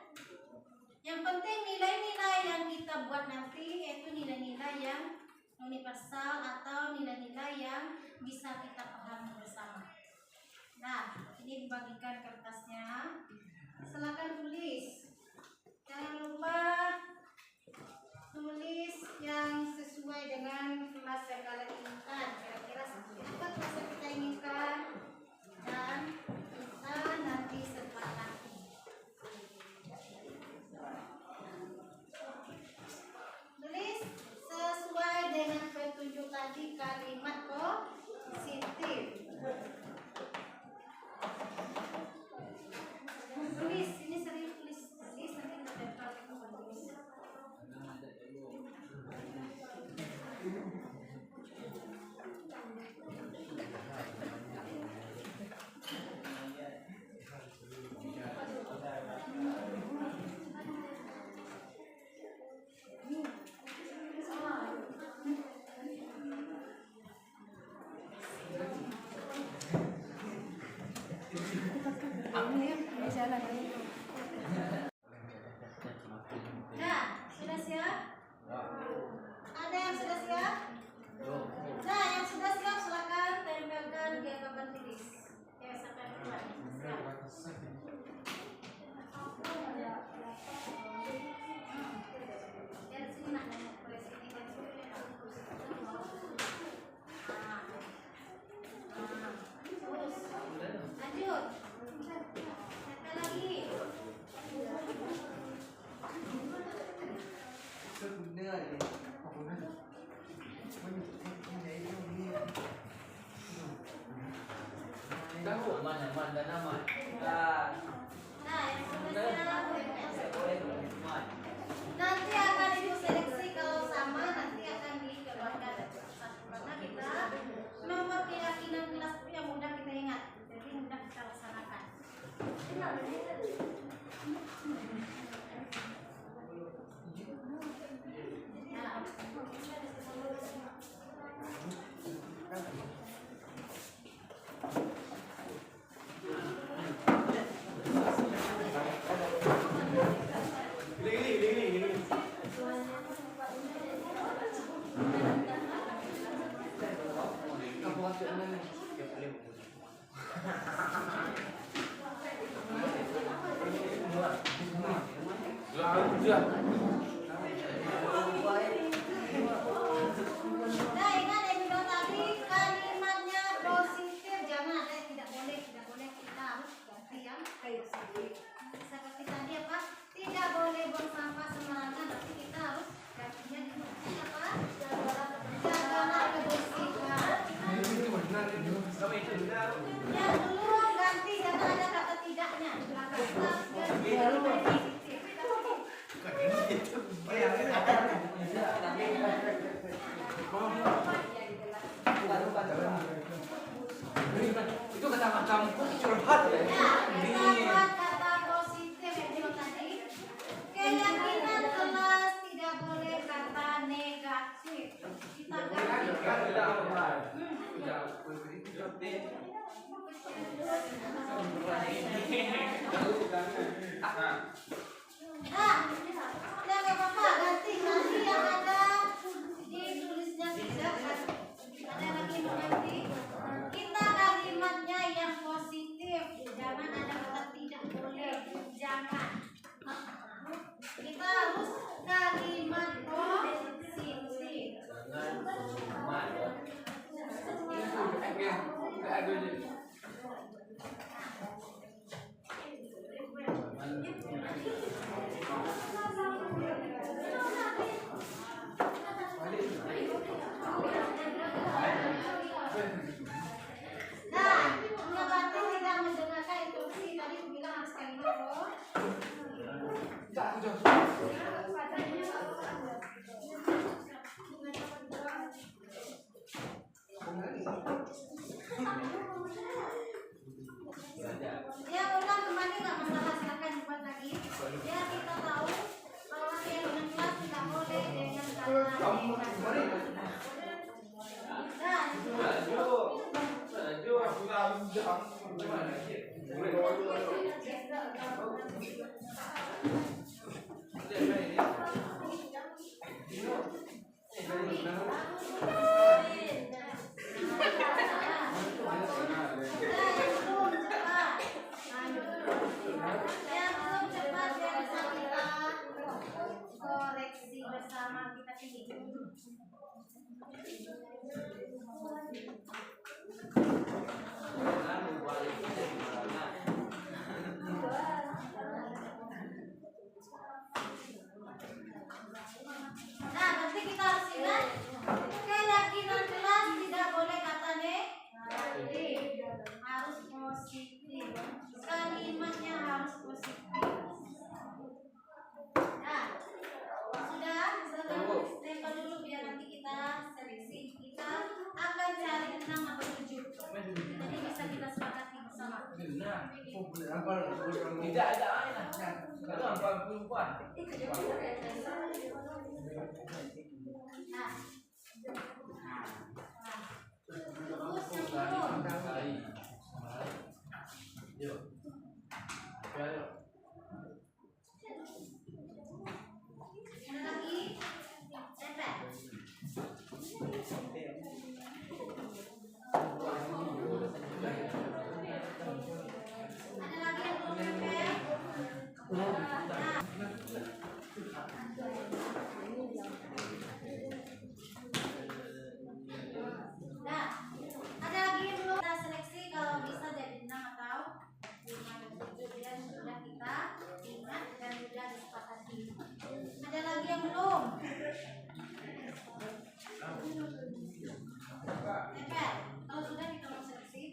S1: Yang penting nilai-nilai yang kita buat nanti yaitu nilai-nilai yang universal atau nilai-nilai yang bisa kita pahami bersama. Nah, ini dibagikan kertasnya. Silakan tulis. Jangan lupa tulis yang sesuai dengan kelas yang kalian inginkan.
S6: ada nama.
S5: Nah, yang seterusnya nanti akan ibu seleksi, kalau sama nanti akan dikeluarkan karena kita nomor keyakinan kelas itu yang mudah kita ingat, jadi mudah kita laksanakan. Nah, ingat yang bilang tadi kalimatnya positif, jangan ada yang tidak boleh kita harus ganti yang positif. Seperti tadi apa? Tidak boleh buang sampah sembarangan, tapi kita harus gantinya dengan apa? Jagalah kebersihan. Yang belum ganti jangan ada kata tidaknya. Kita ganti dengan positif.
S6: Itu kata macamku curhat ya.
S5: Kita buat kata positif yang bilang tadi. Keyakinan kelas tidak boleh kata negatif. Kita ganti. Nah, udah gak apa-apa, ganti nanti yang ada ditulisnya tidak. Ada lagi mau ganti. Kita kalimatnya yang positif, jangan ada kata tidak boleh, jangan. Kita harus kalimat positif. Nah, berarti tidak mendengarkan instruksi tadi aku bilang harus kalimat loh. Ya ulang kembali nggak masalah, silakan dibuat lagi. Ya kita tahu bahwa keyakinan kelas tidak boleh dengan kata negatif. Yang belum cepat biar bisa kita koreksi bersama, kita pilih. Nah, nanti kita harus ingat keyakinan kelas tidak boleh kata negatif, harus positif. Kalimatnya harus positif. Nah, sudah stempel dulu biar nanti kita seleksi. Kita akan cari 6 atau 7. Jadi bisa kita sepakati bersama.
S6: Tidak ada air. Itu 40-an.
S5: Nah, terus yang belum. Ada lagi? Tempel. Ada lagi yang belum tempel? Nah, ada lagi yang belum kita seleksi, kalau bisa jadi 6 atau 5 dan 7 dan sudah kita ingat dan sudah disepakati. Ada lagi yang belum? Tempel. Kalau sudah kita mau seleksi.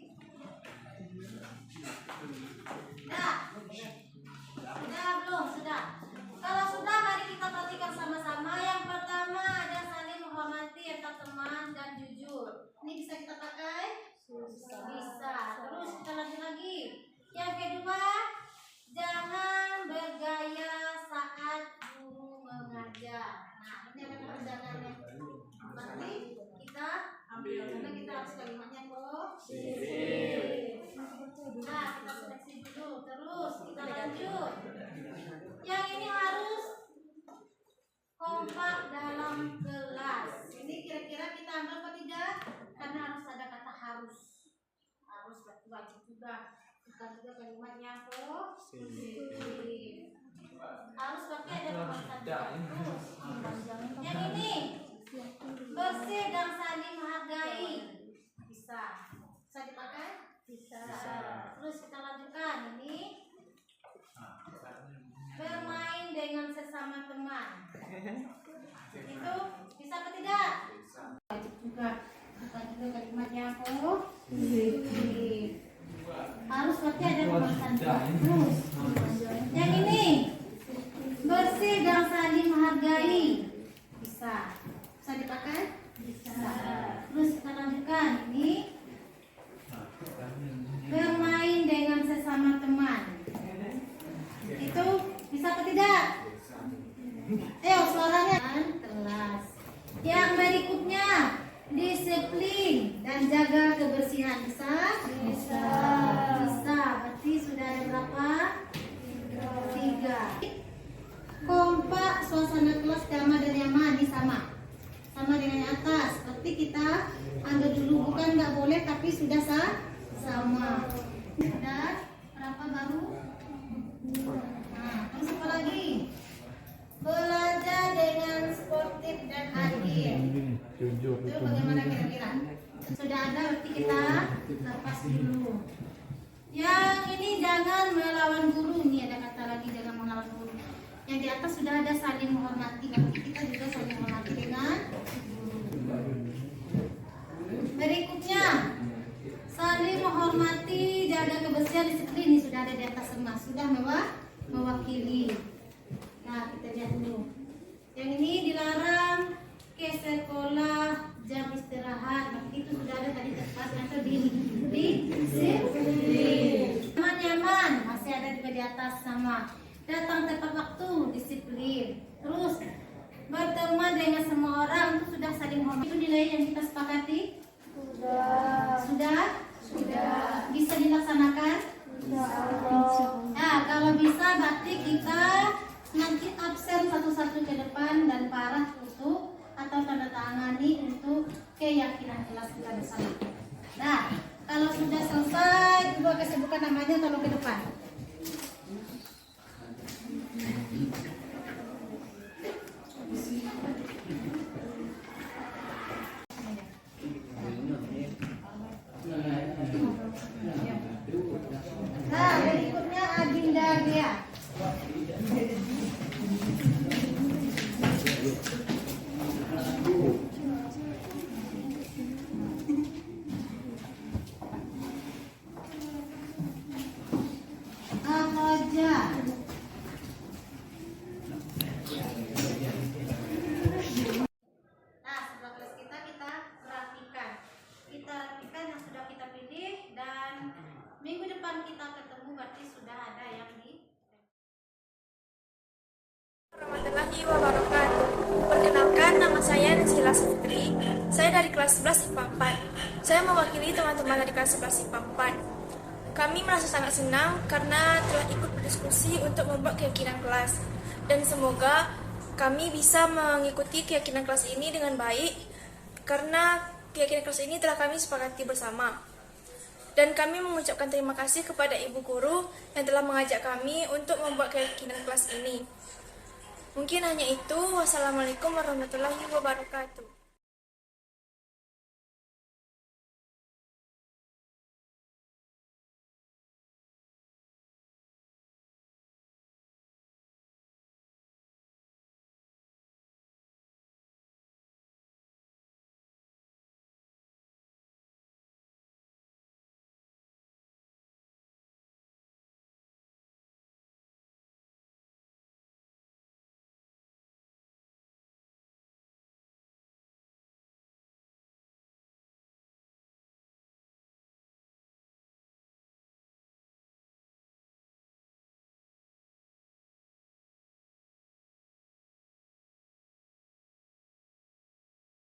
S5: Nah, kita seleksi dulu. Terus kita lanjut. Yang ini harus kompak dalam kelas. Ini kira-kira kita ambil apa tidak? Karena harus ada kata harus. Harus wajib juga. Bukan juga kalimatnya positif. Harus pakai ada pembahasan. Yang ini bersih dan saling menghargai. Bisa. Bisa dipakai? Bisa. Terus kita lanjutkan. Ini bermain dengan sesama teman. Itu bisa apa tidak? Wajib juga. Bukan juga kalimatnya positif. Harus pakai ada pembahasan. Terus yang ini bersih dan saling menghargai. Bisa. Bisa dipakai? Bisa. Terus kita lanjutkan. Ini bermain dengan sesama teman. Itu bisa apa tidak? Ayo suaranya. Kelas. Yang berikutnya disiplin dan jaga kebersihan. Bisa? Bisa. Bisa. Berarti sudah ada berapa? 3. Kompak suasana kelas damai dan nyaman. Ini sama dengan yang atas. Berarti kita ambil dulu, bukan nggak boleh tapi sudah sama. Sudah berapa baru? Nah, terus apa lagi? Belajar dengan sportif dan adil. Itu bagaimana kira-kira? Sudah ada, berarti kita lepas dulu. Yang ini jangan melawan guru. Ini ada kata lagi jangan melawan guru. Yang di atas sudah ada saling menghormati. Berarti kita juga saling menghormati dengan guru. Berikutnya saling menghormati, jaga kebersihan, disiplin. Ini sudah ada di atas semua. Sudah mewakili. Nah, kita lihat dulu. Yang ini dilarang ke sekolah, jam istirahat. Berarti itu sudah ada tadi tepat atau disiplin. Nyaman masih ada juga di atas sama. Datang tepat waktu, disiplin. Terus berteman dengan semua orang, itu sudah saling menghormati. Itu nilai yang kita sepakati? Sudah. Bisa dilaksanakan? Nah, kalau bisa berarti kita nanti absen satu-satu ke depan dan parah untuk atau tanda tangani untuk keyakinan kelas kita bersama. Nah, kalau sudah selesai, coba kesibukan namanya tolong ke depan. Nah, berikutnya agenda dia. Minggu depan kita ketemu, berarti sudah ada yang di
S7: Warahmatullahi wabarakatuh. Perkenalkan, nama saya Nasila Fitri. Saya dari kelas 11 IPA 4. Saya mewakili teman-teman dari kelas 11 IPA 4. Kami merasa sangat senang karena telah ikut berdiskusi untuk membuat keyakinan kelas. Dan semoga kami bisa mengikuti keyakinan kelas ini dengan baik karena keyakinan kelas ini telah kami sepakati bersama. Dan kami mengucapkan terima kasih kepada Ibu Guru yang telah mengajak kami untuk membuat keyakinan kelas ini. Mungkin hanya itu. Wassalamualaikum warahmatullahi wabarakatuh.